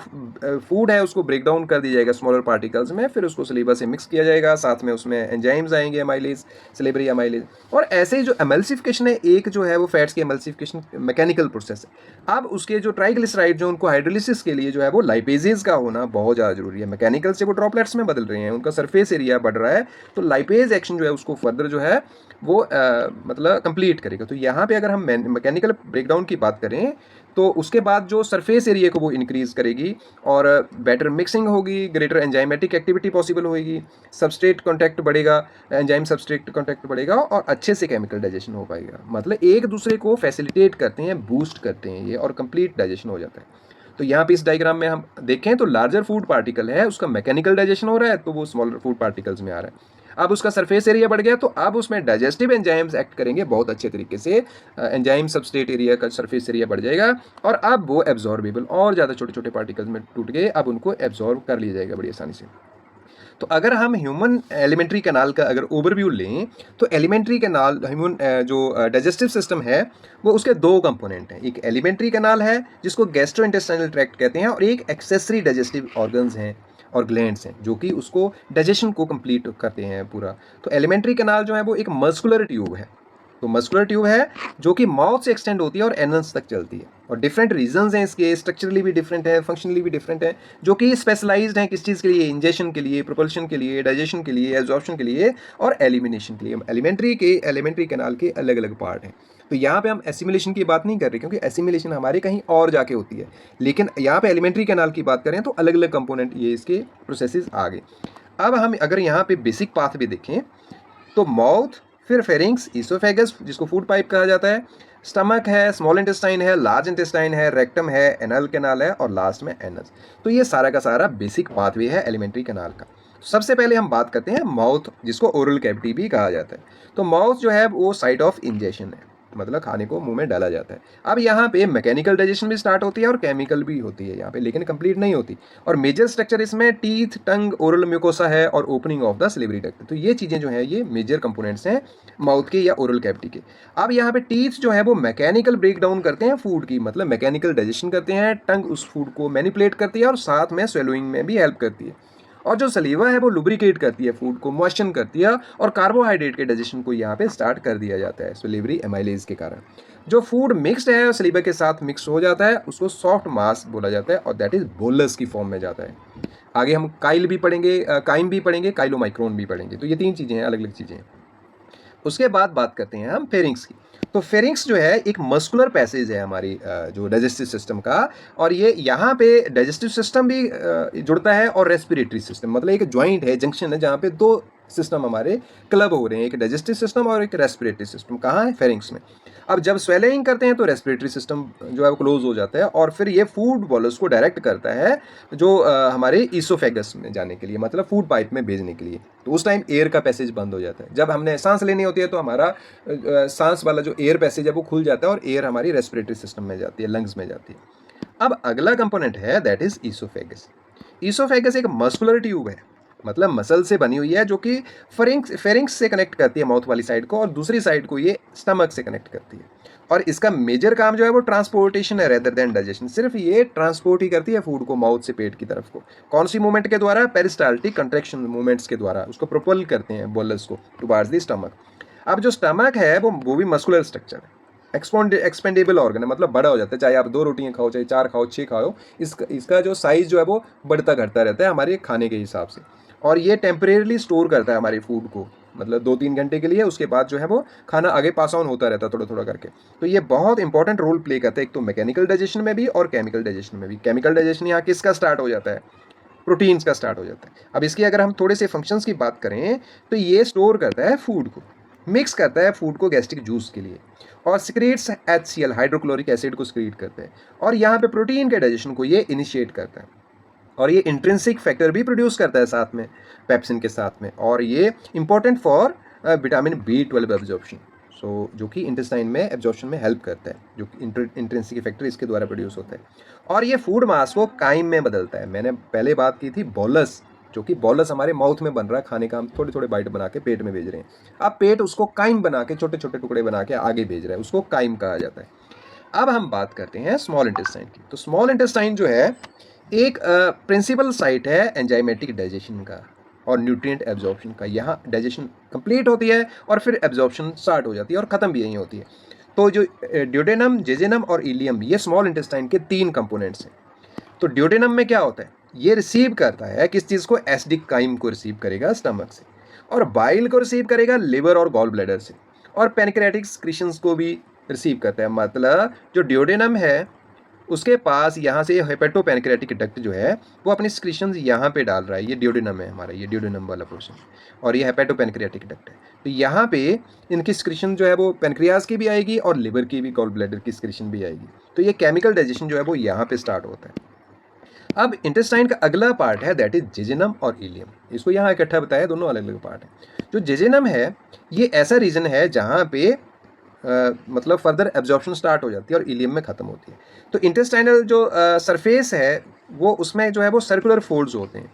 Speaker 1: फूड है उसको ब्रेक डाउन कर दिया जाएगा स्मॉलर पार्टिकल्स में, फिर उसको सलीबा से मिक्स किया जाएगा, साथ में उसमें एंजाइम्स आएंगे, अमाइलेज, सलेबरी अमाइलेज। और ऐसे ही जो एमल्सिफिकेशन है, एक जो है वो फैट्स की एमल्सिफिकेशन मैकेनिकल प्रोसेस है। अब उसके जो ट्राइग्लिसराइड जो उनको हाइड्रोलिसिस के लिए जो है वो लाइपेजेस का होना बहुत ज़्यादा जरूरी है। मैकेनिकल से वो ड्रॉपलेट्स में बदल रहे हैं, उनका सरफेस एरिया बढ़ रहा है, तो लाइपेज एक्शन जो है उसको फर्दर जो है वो मतलब कंप्लीट करेगा। तो यहाँ पे अगर हम मैकेनिकल ब्रेकडाउन की बात करें तो उसके बाद जो सरफेस एरिया को वो इंक्रीज करेगी और बेटर मिक्सिंग होगी, ग्रेटर एंजाइमेटिक एक्टिविटी पॉसिबल होगी, सबस्ट्रेट कॉन्टैक्ट बढ़ेगा, एंजाइम सबस्ट्रेट कॉन्टैक्ट बढ़ेगा और अच्छे से केमिकल डाइजेशन हो पाएगा। मतलब एक दूसरे को फैसिलिटेट करते हैं, बूस्ट करते हैं ये, और कंप्लीट डाइजेशन हो जाता है। तो यहाँ पे इस डायग्राम में हम देखें तो लार्जर फूड पार्टिकल है, उसका मैकेनिकल डाइजेशन हो रहा है, तो वो स्मॉलर फूड पार्टिकल्स में आ रहा है। अब उसका सरफेस एरिया बढ़ गया, तो अब उसमें डाइजेस्टिव एंजाइम्स एक्ट करेंगे बहुत अच्छे तरीके से, एंजाइम सबस्ट्रेट एरिया का सरफेस एरिया बढ़ जाएगा, और अब वो एब्जॉर्बेबल और ज़्यादा छोटे छोटे पार्टिकल्स में टूट गए, अब उनको एब्जॉर्ब कर लिया जाएगा बड़ी आसानी से। तो अगर हम ह्यूमन एलिमेंट्री कैनाल का अगर ओवरव्यू लें तो एलिमेंट्री कैनाल ह्यूमन जो डाइजेस्टिव सिस्टम है वो उसके दो कंपोनेंट हैं। एक एलिमेंट्री कैनाल है जिसको गैस्ट्रो इंटेस्टाइनल ट्रैक्ट कहते हैं, और एक एक्सेसरी डाइजेस्टिव ऑर्गन्स हैं और ग्लैंड्स हैं जो कि उसको डाइजेशन को कंप्लीट करते हैं पूरा। तो एलिमेंट्री कैनाल जो है वो एक मस्कुलर ट्यूब है, तो मस्कुलर ट्यूब है जो कि माउथ से एक्सटेंड होती है और एनल्स तक चलती है, और डिफरेंट रीजंस हैं इसके, स्ट्रक्चरली भी डिफरेंट है, फंक्शनली भी डिफरेंट है, जो कि स्पेशलाइज्ड हैं किस चीज़ के लिए, इंजेशन के लिए, प्रोपल्शन के लिए, डाइजेशन के लिए, एब्जॉर्प्शन के लिए और एलिमिनेशन के लिए। एलिमेंट्री कैनाल के अलग अलग पार्ट हैं। तो यहाँ पे हम एसिमिलेशन की बात नहीं कर रहे क्योंकि एसिमिलेशन हमारे कहीं और जाके होती है, लेकिन यहाँ पे एलिमेंट्री कैनाल की बात करें तो अलग अलग कंपोनेंट ये इसके प्रोसेसेस आ गए। अब हम अगर यहाँ पे बेसिक पाथ भी देखें तो माउथ, फिर फेरिंग्स, ईसोफेगस जिसको फूड पाइप कहा जाता है, स्टमक है, स्मॉल इंटेस्टाइन है, लार्ज इंटेस्टाइन है, रेक्टम है, एनल कैनाल है और लास्ट में एनस। तो ये सारा का सारा बेसिक पाथवे है एलिमेंट्री कैनाल का। सबसे पहले हम बात करते हैं माउथ, जिसको ओरल कैविटी भी कहा जाता है। तो माउथ जो है वो साइट ऑफ इंजेशन है, मतलब खाने को मुंह में डाला जाता है। अब यहाँ पे मैकेनिकल डाइजेशन भी स्टार्ट होती है और केमिकल भी होती है यहाँ पे, लेकिन कंप्लीट नहीं होती। और मेजर स्ट्रक्चर इसमें टीथ, टंग, ओरल म्यूकोसा है और ओपनिंग ऑफ द सिलिवरी डक्ट। तो ये चीज़ें जो है ये मेजर कंपोनेंट्स हैं माउथ के या ओरल कैविटी के। अब यहाँ पे टीथ जो है वो मैकेनिकल ब्रेक डाउन करते हैं फूड की, मतलब मैकेनिकल डाइजेशन करते हैं, टंग उस फूड को मैनिपुलेट करती है और साथ में स्वेलोइंग में भी हेल्प करती है, और जो सलीवा है वो लुब्रिकेट करती है फूड को, मॉइस्चन करती है, और कार्बोहाइड्रेट के डाइजेशन को यहाँ पे स्टार्ट कर दिया जाता है सलीवरी एमाइलेज के कारण। जो फूड मिक्स्ड है सलीवा के साथ मिक्स हो जाता है उसको सॉफ्ट मास बोला जाता है, और दैट इज बोलस की फॉर्म में जाता है। आगे हम काइल भी पढ़ेंगे, काइम भी पढ़ेंगे, काइलोमाइक्रोन भी पढ़ेंगे। तो ये तीन चीज़ें हैं, अलग अलग चीज़ें हैं। उसके बाद बात करते हैं हम फेरिंग्स की। तो फेरिंग्स जो है एक मस्कुलर पैसेज है हमारी जो डाइजेस्टिव सिस्टम का, और ये यहाँ पे डाइजेस्टिव सिस्टम भी जुड़ता है और रेस्पिरेटरी सिस्टम, मतलब एक जॉइंट है, जंक्शन है, जहाँ पे दो सिस्टम हमारे क्लब हो रहे हैं, एक डाइजेस्टिव सिस्टम और एक रेस्पिरेटरी सिस्टम। कहाँ है? फेरिंग्स में। अब जब स्वेलिंग करते हैं तो रेस्पिरेटरी सिस्टम जो है वो क्लोज हो जाता है, और फिर ये फूड बॉलस को डायरेक्ट करता है जो हमारे ईसोफेगस में जाने के लिए, मतलब फूड पाइप में भेजने के लिए। तो उस टाइम एयर का पैसेज बंद हो जाता है। जब हमने सांस लेनी होती है तो हमारा सांस वाला जो एयर पैसेज है वो खुल जाता है और एयर हमारी रेस्पिरेटरी सिस्टम में जाती है, लंग्स में जाती है। अब अगला कंपोनेंट है दैट इज ईसोफेगस। ईसोफेगस एक मस्कुलर ट्यूब है, मतलब मसल से बनी हुई है, जो कि फेरिंग्स से कनेक्ट करती है माउथ वाली साइड को, और दूसरी साइड को ये स्टमक से कनेक्ट करती है। और इसका मेजर काम जो है वो ट्रांसपोर्टेशन है रेदर देन डाइजेशन। सिर्फ ये ट्रांसपोर्ट ही करती है फूड को माउथ से पेट की तरफ को। कौन सी मूवमेंट के द्वारा? पेरिस्टाल्टिक कंट्रैक्शन मूवमेंट्स के द्वारा उसको प्रोपल करते हैं बोलस को टुवार्ड्स द स्टमक। अब जो स्टमक है वो भी मस्कुलर स्ट्रक्चर है, एक्सपेंडेबल ऑर्गन है, मतलब बड़ा हो जाता है, चाहे आप 2 रोटियां खाओ, चाहे 4 खाओ, 6 खाओ, इसका जो साइज जो है वो बढ़ता घटता रहता है हमारे खाने के हिसाब से। और ये टेम्परेरली स्टोर करता है हमारे फूड को, मतलब 2-3 घंटे के लिए, उसके बाद जो है वो खाना आगे पास ऑन होता रहता है थोड़ा थोड़ा करके। तो ये बहुत इंपॉर्टेंट रोल प्ले करता है, एक तो मैकेनिकल डाइजेशन में भी और केमिकल डाइजेशन में भी। केमिकल डाइजेशन यहाँ किसका स्टार्ट हो जाता है? प्रोटीन्स का स्टार्ट हो जाता है। अब इसकी अगर हम थोड़े से फंक्शंस की बात करें तो ये स्टोर करता है फूड को, मिक्स करता है फूड को गैस्ट्रिक जूस के लिए, और सिक्रेट्स HCl हाइड्रोक्लोरिक एसिड को सिक्रेट करता है, और यहाँ पे प्रोटीन के डाइजेशन को ये इनिशिएट करता है, और ये इंट्रिंसिक फैक्टर भी प्रोड्यूस करता है साथ में, पेप्सिन के साथ में, और ये important for vitamin B12 absorption, जो कि इंटेस्टाइन में एब्जॉर्प्शन में हेल्प करता है, जो इंट्रिंसिक फैक्टर इसके द्वारा प्रोड्यूस होता है। और ये फूड मास को काइम में बदलता है। मैंने पहले बात की थी बॉलस, जो कि बॉलस हमारे माउथ में बन रहा है, खाने का हम थोड़े थोड़े बाइट बना के पेट में भेज रहे हैं। अब पेट उसको काइम बना के छोटे छोटे टुकड़े बना के आगे भेज रहा है, उसको काइम कहा जाता है। अब हम बात करते हैं स्मॉल इंटेस्टाइन की। तो स्मॉल इंटेस्टाइन जो है एक प्रिंसिपल साइट है एंजाइमेटिक डाइजेशन का और न्यूट्रिएंट एब्जॉर्प्शन का। यहाँ डाइजेशन कंप्लीट होती है और फिर एब्जॉर्प्शन स्टार्ट हो जाती है और ख़त्म भी यहीं होती है। तो जो ड्यूडेनम, जेजेनम और इलियम, ये स्मॉल इंटेस्टाइन के 3 कंपोनेंट्स हैं। तो ड्यूडेनम में क्या होता है, ये रिसीव करता है किस चीज़ को, एसिडिक काइम को रिसीव करेगा स्टमक से, और बाइल को रिसीव करेगा लिवर और गॉल ब्लैडर से, और पैनक्रियाटिक सिक्रीशंस को भी रिसीव करता है। मतलब जो ड्यूडेनम है उसके पास यहाँ से हेपेटो पैनक्रियाटिक डक्ट जो है वो अपनी सिक्रीशंस यहाँ पे डाल रहा है। ये ड्यूडेनम है हमारा, ये ड्यूडेनम वाला पोर्शन, और ये हेपेटो पैनक्रियाटिक डक्ट है। तो यहाँ पे इनकी सिक्रीशन जो है वो पैनक्रियाज की भी आएगी और लिवर की भी, गॉल ब्लैडर की सिक्रीशन भी आएगी। तो ये केमिकल डाइजेशन जो है वो यहाँ पे स्टार्ट होता है। अब इंटेस्टाइन का अगला पार्ट है दैट इज जेजेनम और इलियम। इसको यहाँ इकट्ठा बताया, दोनों अलग अलग पार्ट है। जो जेजेनम है ये ऐसा रीजन है जहाँ पे मतलब फर्दर एब्जॉर्प्शन स्टार्ट हो जाती है और इलियम में ख़त्म होती है। तो इंटेस्टाइनल जो सरफेस है वो उसमें जो है वो सर्कुलर फोल्ड्स होते हैं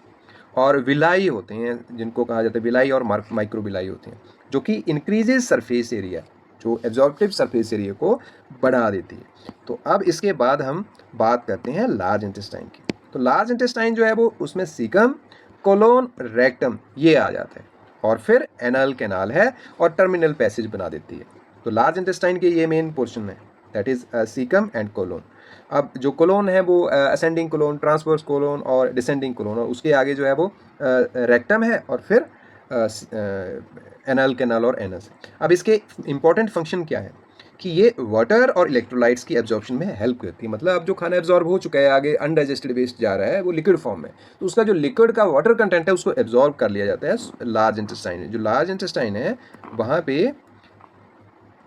Speaker 1: और विलाई होते हैं, जिनको कहा जाता है विलाई और माइक्रो विलाई होते हैं, जो कि इंक्रीजेज सरफेस एरिया, जो एब्जॉर्प्टिव सरफेस एरिया को बढ़ा देती है। तो अब इसके बाद हम बात करते हैं लार्ज इंटेस्टाइन की। तो लार्ज इंटेस्टाइन जो है वो उसमें सीकम, कोलोन, रेक्टम ये आ जाता है, और फिर एनल कैनाल है और टर्मिनल पैसेज बना देती है। तो लार्ज इंटेस्टाइन के ये मेन पोर्शन है that is caecum and colon. अब जो कोलोन है वो असेंडिंग कोलोन, ट्रांसवर्स कोलोन और डिसेंडिंग कोलोन, और उसके आगे जो है वो रेक्टम है और फिर एनल कैनाल और एनस। अब इसके इंपॉर्टेंट फंक्शन क्या है कि ये वाटर और इलेक्ट्रोलाइट्स की एब्जॉर्प्शन में हेल्प करती है। मतलब अब जो खाना एब्जॉर्ब हो चुका है, आगे अनडाइजेस्टेड वेस्ट जा रहा है, वो लिक्विड फॉर्म में, तो उसका जो लिक्विड का वाटर कंटेंट है उसको एब्जॉर्ब कर लिया जाता है लार्ज इंटेस्टाइन में। जो लार्ज इंटेस्टाइन है वहाँ पे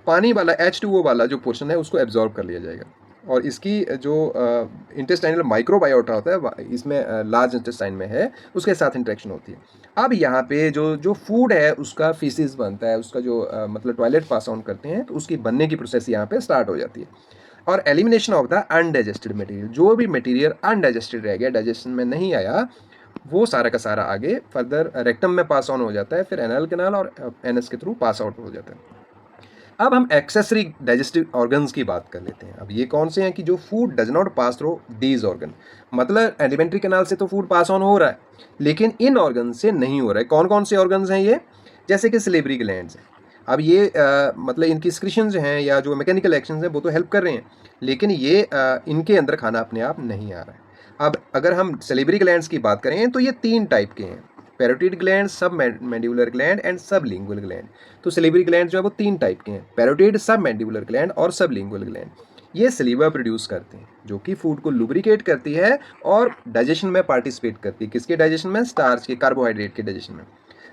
Speaker 1: पानी वाला H2O वाला जो पोर्शन है उसको एब्जॉर्ब कर लिया जाएगा, और इसकी जो इंटेस्टाइनल माइक्रोबायोटा होता है इसमें लार्ज इंटेस्टाइन में है, उसके साथ इंटरेक्शन होती है। अब यहाँ पे जो फूड है उसका फीसिस बनता है, उसका जो मतलब टॉयलेट पास ऑन करते हैं, तो उसकी बनने की प्रोसेस यहाँ पे स्टार्ट हो जाती है। और elimination of the undigested material, जो भी मटेरियल अनडाइजेस्टेड रह गया, डाइजेशन में नहीं आया, वो सारा का सारा आगे फर्दर रेक्टम में पास ऑन हो जाता है, फिर एनल कैनाल और एनएस के थ्रू पास आउट हो जाता है। अब हम एक्सेसरी डाइजेस्टिव ऑर्गन्स की बात कर लेते हैं। अब ये कौन से हैं कि जो food does not pass through these organ, मतलब एलिमेंट्री कैनाल से तो फूड पास ऑन हो रहा है लेकिन इन ऑर्गन से नहीं हो रहा है। कौन कौन से ऑर्गन्स हैं ये, जैसे कि सलेवरी ग्लैंड्स हैं। अब ये मतलब इनकी सिक्रीशंस हैं या जो मैकेनिकल एक्शंस हैं वो तो हेल्प कर रहे हैं, लेकिन ये इनके अंदर खाना अपने आप नहीं आ रहा है। अब अगर हम सलेवरी ग्लैंड्स की बात करें तो ये 3 टाइप के हैं, पैरोटिड ग्लैंड, सब मैंडिबुलर ग्लैंड एंड सब लिंगुअल ग्लैंड। तो सलेवरी ग्लैंड जो है वो 3 टाइप के हैं, पैरोटिड, सब मैंडिबुलर ग्लैंड और सब लिंगुअल ग्लैंड। ये सलीवा प्रोड्यूस करते हैं जो कि फूड को लुब्रिकेट करती है और डाइजेशन में पार्टिसिपेट करती है। किसके डाइजेशन में, स्टार्च के, कार्बोहाइड्रेट के डाइजेशन में।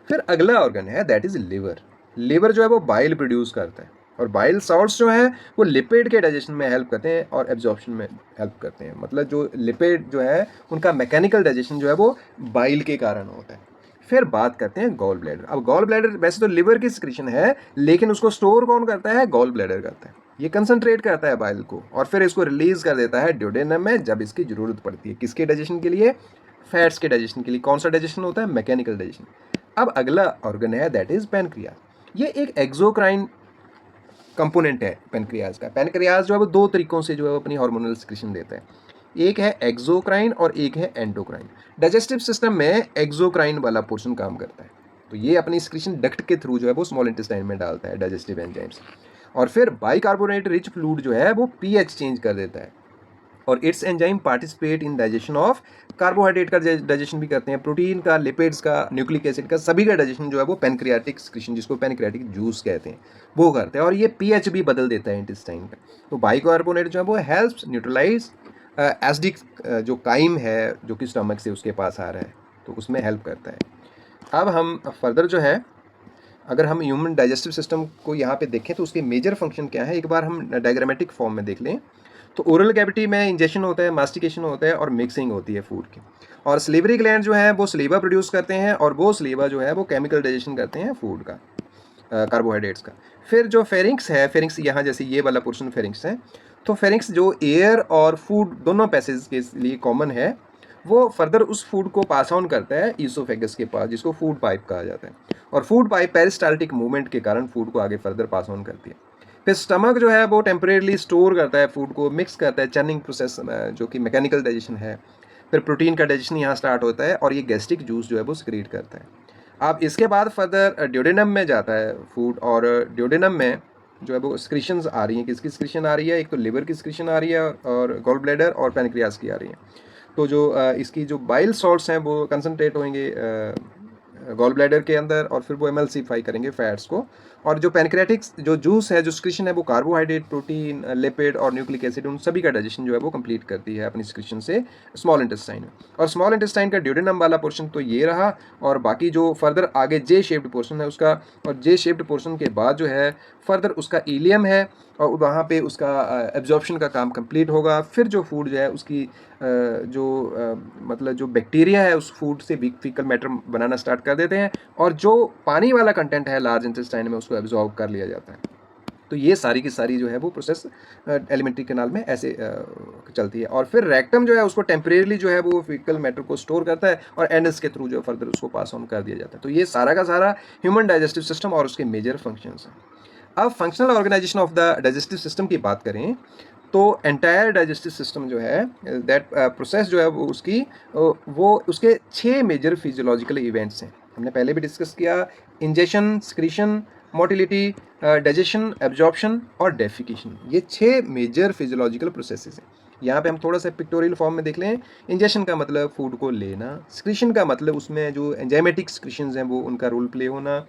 Speaker 1: फिर अगला ऑर्गन है दैट इज लिवर। लिवर जो है वो बाइल प्रोड्यूस करता है, और बाइल सॉल्ट्स जो है वो लिपिड के डाइजेशन में हेल्प करते हैं और एब्जॉर्प्शन में हेल्प करते हैं। मतलब जो लिपिड जो है उनका मैकेनिकल डाइजेशन जो है वो बाइल के कारण होता है। फिर बात करते हैं गॉल ब्लैडर। अब गॉल ब्लैडर वैसे तो लिवर की सिक्रीशन है, लेकिन उसको स्टोर कौन करता है, गॉल ब्लैडर करता है। ये कंसंट्रेट करता है बाइल को और फिर इसको रिलीज कर देता है ड्यूडेनम में जब इसकी जरूरत पड़ती है। किसके डाइजेशन के लिए, फैट्स के डाइजेशन के लिए। कौन सा डाइजेशन होता है, मैकेनिकल डाइजेशन। अब अगला ऑर्गन है दैट इज पैनक्रियाज। ये एक एक्सोक्राइन कंपोनेंट है पैनक्रियाज का। पैनक्रियाज जो है वो 2 तरीकों से जो है अपनी हार्मोनल सिक्रीशन देता है, एक है एक्सोक्राइन और एक है एंडोक्राइन। डाइजेस्टिव सिस्टम में एक्सोक्राइन वाला पोर्शन काम करता है, तो ये अपनी सिक्रीशन डक्ट के थ्रू जो है वो स्मॉल इंटेस्टाइन में डालता है डाइजेस्टिव एंजाइम्स। और फिर बाइकार्बोनेट रिच फ्लूइड जो है वो पीएच चेंज कर देता है, और it's enzyme participate in digestion of carbohydrate का डाइजेशन भी करते हैं, प्रोटीन का, लिपिड्स का, न्यूक्लिक एसिड का, सभी का डाइजेशन जो है वो पैनक्रियाटिक सिक्रीशन, जिसको पैनक्रियाटिक जूस कहते हैं, वो करते हैं। और ये पीएच भी बदल देता है इंटेस्टाइन का। तो बाइकार्बोनेट जो है वो हेल्प्स न्यूट्रलाइज एसिडिक जो काइम है जो कि स्टमक से उसके पास आ रहा है, तो उसमें हेल्प करता है। अब हम फर्दर जो है अगर हम ह्यूमन डाइजेस्टिव सिस्टम को यहाँ पे देखें तो उसके मेजर फंक्शन क्या है, एक बार हम डायग्रामेटिक फॉर्म में देख लें। तो ओरल कैविटी में इंजेक्शन होता है, मास्टिकेशन होता है और मिक्सिंग होती है फूड की। और सलीवरी ग्लैंड जो है वो सलीवा प्रोड्यूस करते हैं, और वो सलीवा जो है वो केमिकल डाइजेशन करते हैं फूड का, कार्बोहाइड्रेट्स का। फिर जो फेरिंक्स है, फेरिंक्स यहाँ जैसे ये वाला पोर्शन फेरिंक्स है, तो फेरिंक्स जो एयर और फूड दोनों पैसेज के लिए कॉमन है, वो फर्दर उस फूड को पास ऑन करता है ईसोफेगस के पास, जिसको फूड पाइप कहा जाता है। और फूड पाइप पेरिस्टाल्टिक मूवमेंट के कारण फूड को आगे फर्दर पास ऑन करती है। फिर स्टमक जो है वो टेम्परेरली स्टोर करता है फूड को, मिक्स करता है चर्निंग प्रोसेस जो कि मैकेनिकल डाइजेशन है। फिर प्रोटीन का डाइजेशन यहाँ स्टार्ट होता है और ये गैस्ट्रिक जूस जो है वो सिक्रीट करता है। अब इसके बाद फर्दर ड्यूडेनम में जाता है फूड, और ड्यूडेनम में जो है वो स्क्रीशंस आ रही हैं। किसकी स्क्रीशन आ रही है? एक तो लिवर की स्क्रीशन आ रही है और गॉल ब्लैडर और पैनक्रियाज की आ रही है। तो जो इसकी जो बाइल सॉल्ट्स हैं वो कंसनट्रेट होंगे गॉल ब्लैडर के अंदर, और फिर वो एमल्सीफाई करेंगे फैट्स को। और जो पैनक्रेटिक्स जो जूस है, जो स्क्रीशन है, वो कार्बोहाइड्रेट, प्रोटीन, लिपिड और न्यूक्लिक एसिड उन सभी का डाइजेशन जो है वो कंप्लीट करती है अपनी स्क्रीशन से स्मॉल इंटेस्टाइन में। और स्मॉल इंटेस्टाइन का ड्यूडेनम वाला पोर्शन तो ये रहा, और बाकी जो फर्दर आगे जे शेप्ड पोर्शन है उसका, और जे शेप्ड पोर्शन के बाद जो है फर्दर उसका इलियम है, और वहाँ पे उसका एब्जॉर्प्शन का काम कंप्लीट होगा। फिर जो फूड जो है उसकी मतलब जो बैक्टीरिया है उस फूड से फीकल मैटर बनाना स्टार्ट कर देते हैं, और जो पानी वाला कंटेंट है लार्ज इंटेस्टाइन में उसको एब्जॉर्ब कर लिया जाता है। तो ये सारी की सारी जो है वो प्रोसेस एलिमेंट्री कैनाल में ऐसे चलती है। और फिर रेक्टम जो है उसको टेम्परेरली जो है वो फीकल मैटर को स्टोर करता है, और एंडस के थ्रू जो फर्दर उसको पास ऑन कर दिया जाता है। तो ये सारा का सारा ह्यूमन डाइजेस्टिव सिस्टम और उसके मेजर फंक्शंस हैं। अब functional organisation of the digestive system की बात करें तो एंटायर डाइजेस्टिव सिस्टम जो है दैट प्रोसेस जो है वो उसकी वो उसके 6 मेजर फिजियोलॉजिकल इवेंट्स हैं। हमने पहले भी डिस्कस किया, ingestion, secretion, motility, digestion, absorption और डेफिकेशन। ये 6 मेजर फिजियोलॉजिकल प्रोसेसेस हैं। यहाँ पे हम थोड़ा सा पिक्टोरियल फॉर्म में देख लें। इंजेशन का मतलब फूड को लेना, स्क्रीशन का मतलब उसमें जो एंजाइमेटिक स्क्रीशंस हैं वो उनका रोल प्ले होना।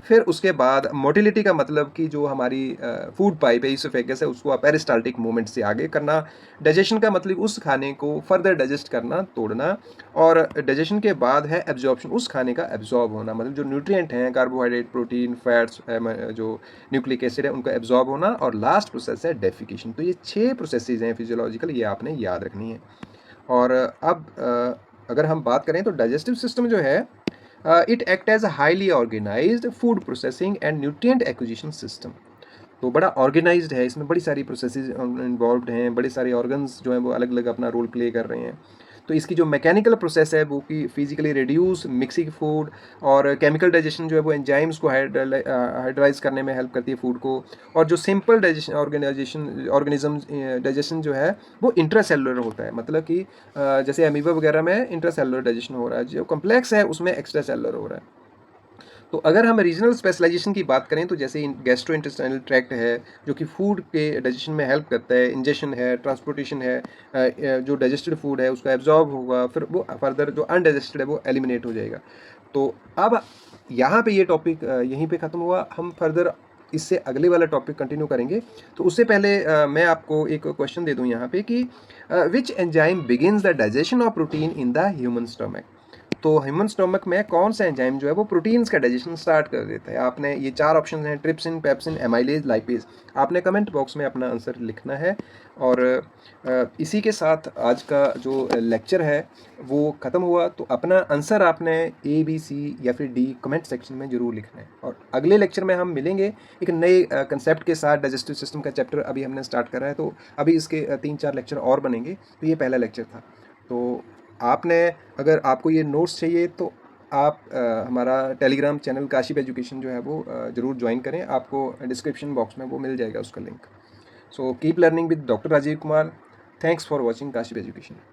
Speaker 1: फिर उसके बाद मोटिलिटी का मतलब कि जो हमारी फूड पाइप है, ईसोफेगस है, उसको पेरिस्टाल्टिक मूवमेंट से आगे करना। डाइजेशन का मतलब उस खाने को फर्दर डाइजेस्ट करना, तोड़ना। और डाइजेशन के बाद है एब्जॉर्प्शन, उस खाने का एब्जॉर्ब होना, मतलब जो न्यूट्रिएंट हैं, कार्बोहाइड्रेट, प्रोटीन, फैट्स, जो न्यूक्लिक एसिड है, उनका एब्जॉर्ब होना। और लास्ट प्रोसेस है डेफिकेशन। तो ये 6 प्रोसेसेस हैं फिजियोलॉजिकल, ये आपने याद रखनी है। और अब अगर हम बात करें तो डाइजेस्टिव सिस्टम जो है it act as a highly organised food processing and nutrient acquisition system. तो बड़ा ऑर्गेनाइज्ड है, इसमें बड़ी सारी प्रोसेसेस इन्वॉल्व हैं, बड़े सारे ऑर्गन्स जो हैं वो अलग अलग अपना रोल प्ले कर रहे हैं। तो इसकी जो मैकेनिकल प्रोसेस है वो कि फिजिकली रिड्यूस मिक्सिंग फूड, और केमिकल डाइजेशन जो है वो एंजाइम्स को हाइड्राइज करने में हेल्प करती है फूड को। और जो सिंपल डाइजेशन ऑर्गेनिज्म डाइजेशन जो है वो इंट्रासेलुलर होता है, मतलब कि जैसे अमीबा वगैरह में इंट्रासेलुलर डाइजेशन हो रहा है, जो कॉम्प्लेक्स है उसमें एक्स्ट्रा सेलुलर हो रहा है। तो अगर हम रीजनल स्पेशलाइजेशन की बात करें तो जैसे गैस्ट्रो इंटेस्टाइनल ट्रैक्ट है जो कि फूड के डाइजेशन में हेल्प करता है, इंजेशन है, ट्रांसपोर्टेशन है, जो डाइजेस्टेड फूड है उसका एब्जॉर्ब होगा, फिर वो फर्दर जो अनडाइजेस्टेड है वो एलिमिनेट हो जाएगा। तो अब यहाँ पे ये टॉपिक यहीं पे ख़त्म हुआ। हम फर्दर इससे अगले वाला टॉपिक कंटिन्यू करेंगे। तो उससे पहले मैं आपको एक क्वेश्चन दे दूँ यहाँ पे कि which enzyme begins the digestion of protein in the human stomach. तो ह्यूमन स्टोमक में कौन सा एंजाइम जो है वो प्रोटीन्स का डाइजेशन स्टार्ट कर देता है? आपने ये 4 ऑप्शन हैं, ट्रिप्सिन, पेप्सिन, एमाइलेज, लाइपेज। आपने कमेंट बॉक्स में अपना आंसर लिखना है। और इसी के साथ आज का जो लेक्चर है वो ख़त्म हुआ। तो अपना आंसर आपने A, B, C या फिर D कमेंट सेक्शन में ज़रूर लिखना है। और अगले लेक्चर में हम मिलेंगे एक नए कंसेप्ट के साथ। डाइजेस्टिव सिस्टम का चैप्टर अभी हमने स्टार्ट करा है, तो अभी इसके 3-4 लेक्चर और बनेंगे। तो ये पहला लेक्चर था। तो आपने, अगर आपको ये नोट्स चाहिए तो आप हमारा टेलीग्राम चैनल काशिप एजुकेशन जो है वो ज़रूर ज्वाइन करें। आपको डिस्क्रिप्शन बॉक्स में वो मिल जाएगा उसका link. So keep learning with doctor Rajeev Kumar. Thanks for watching Kaship education.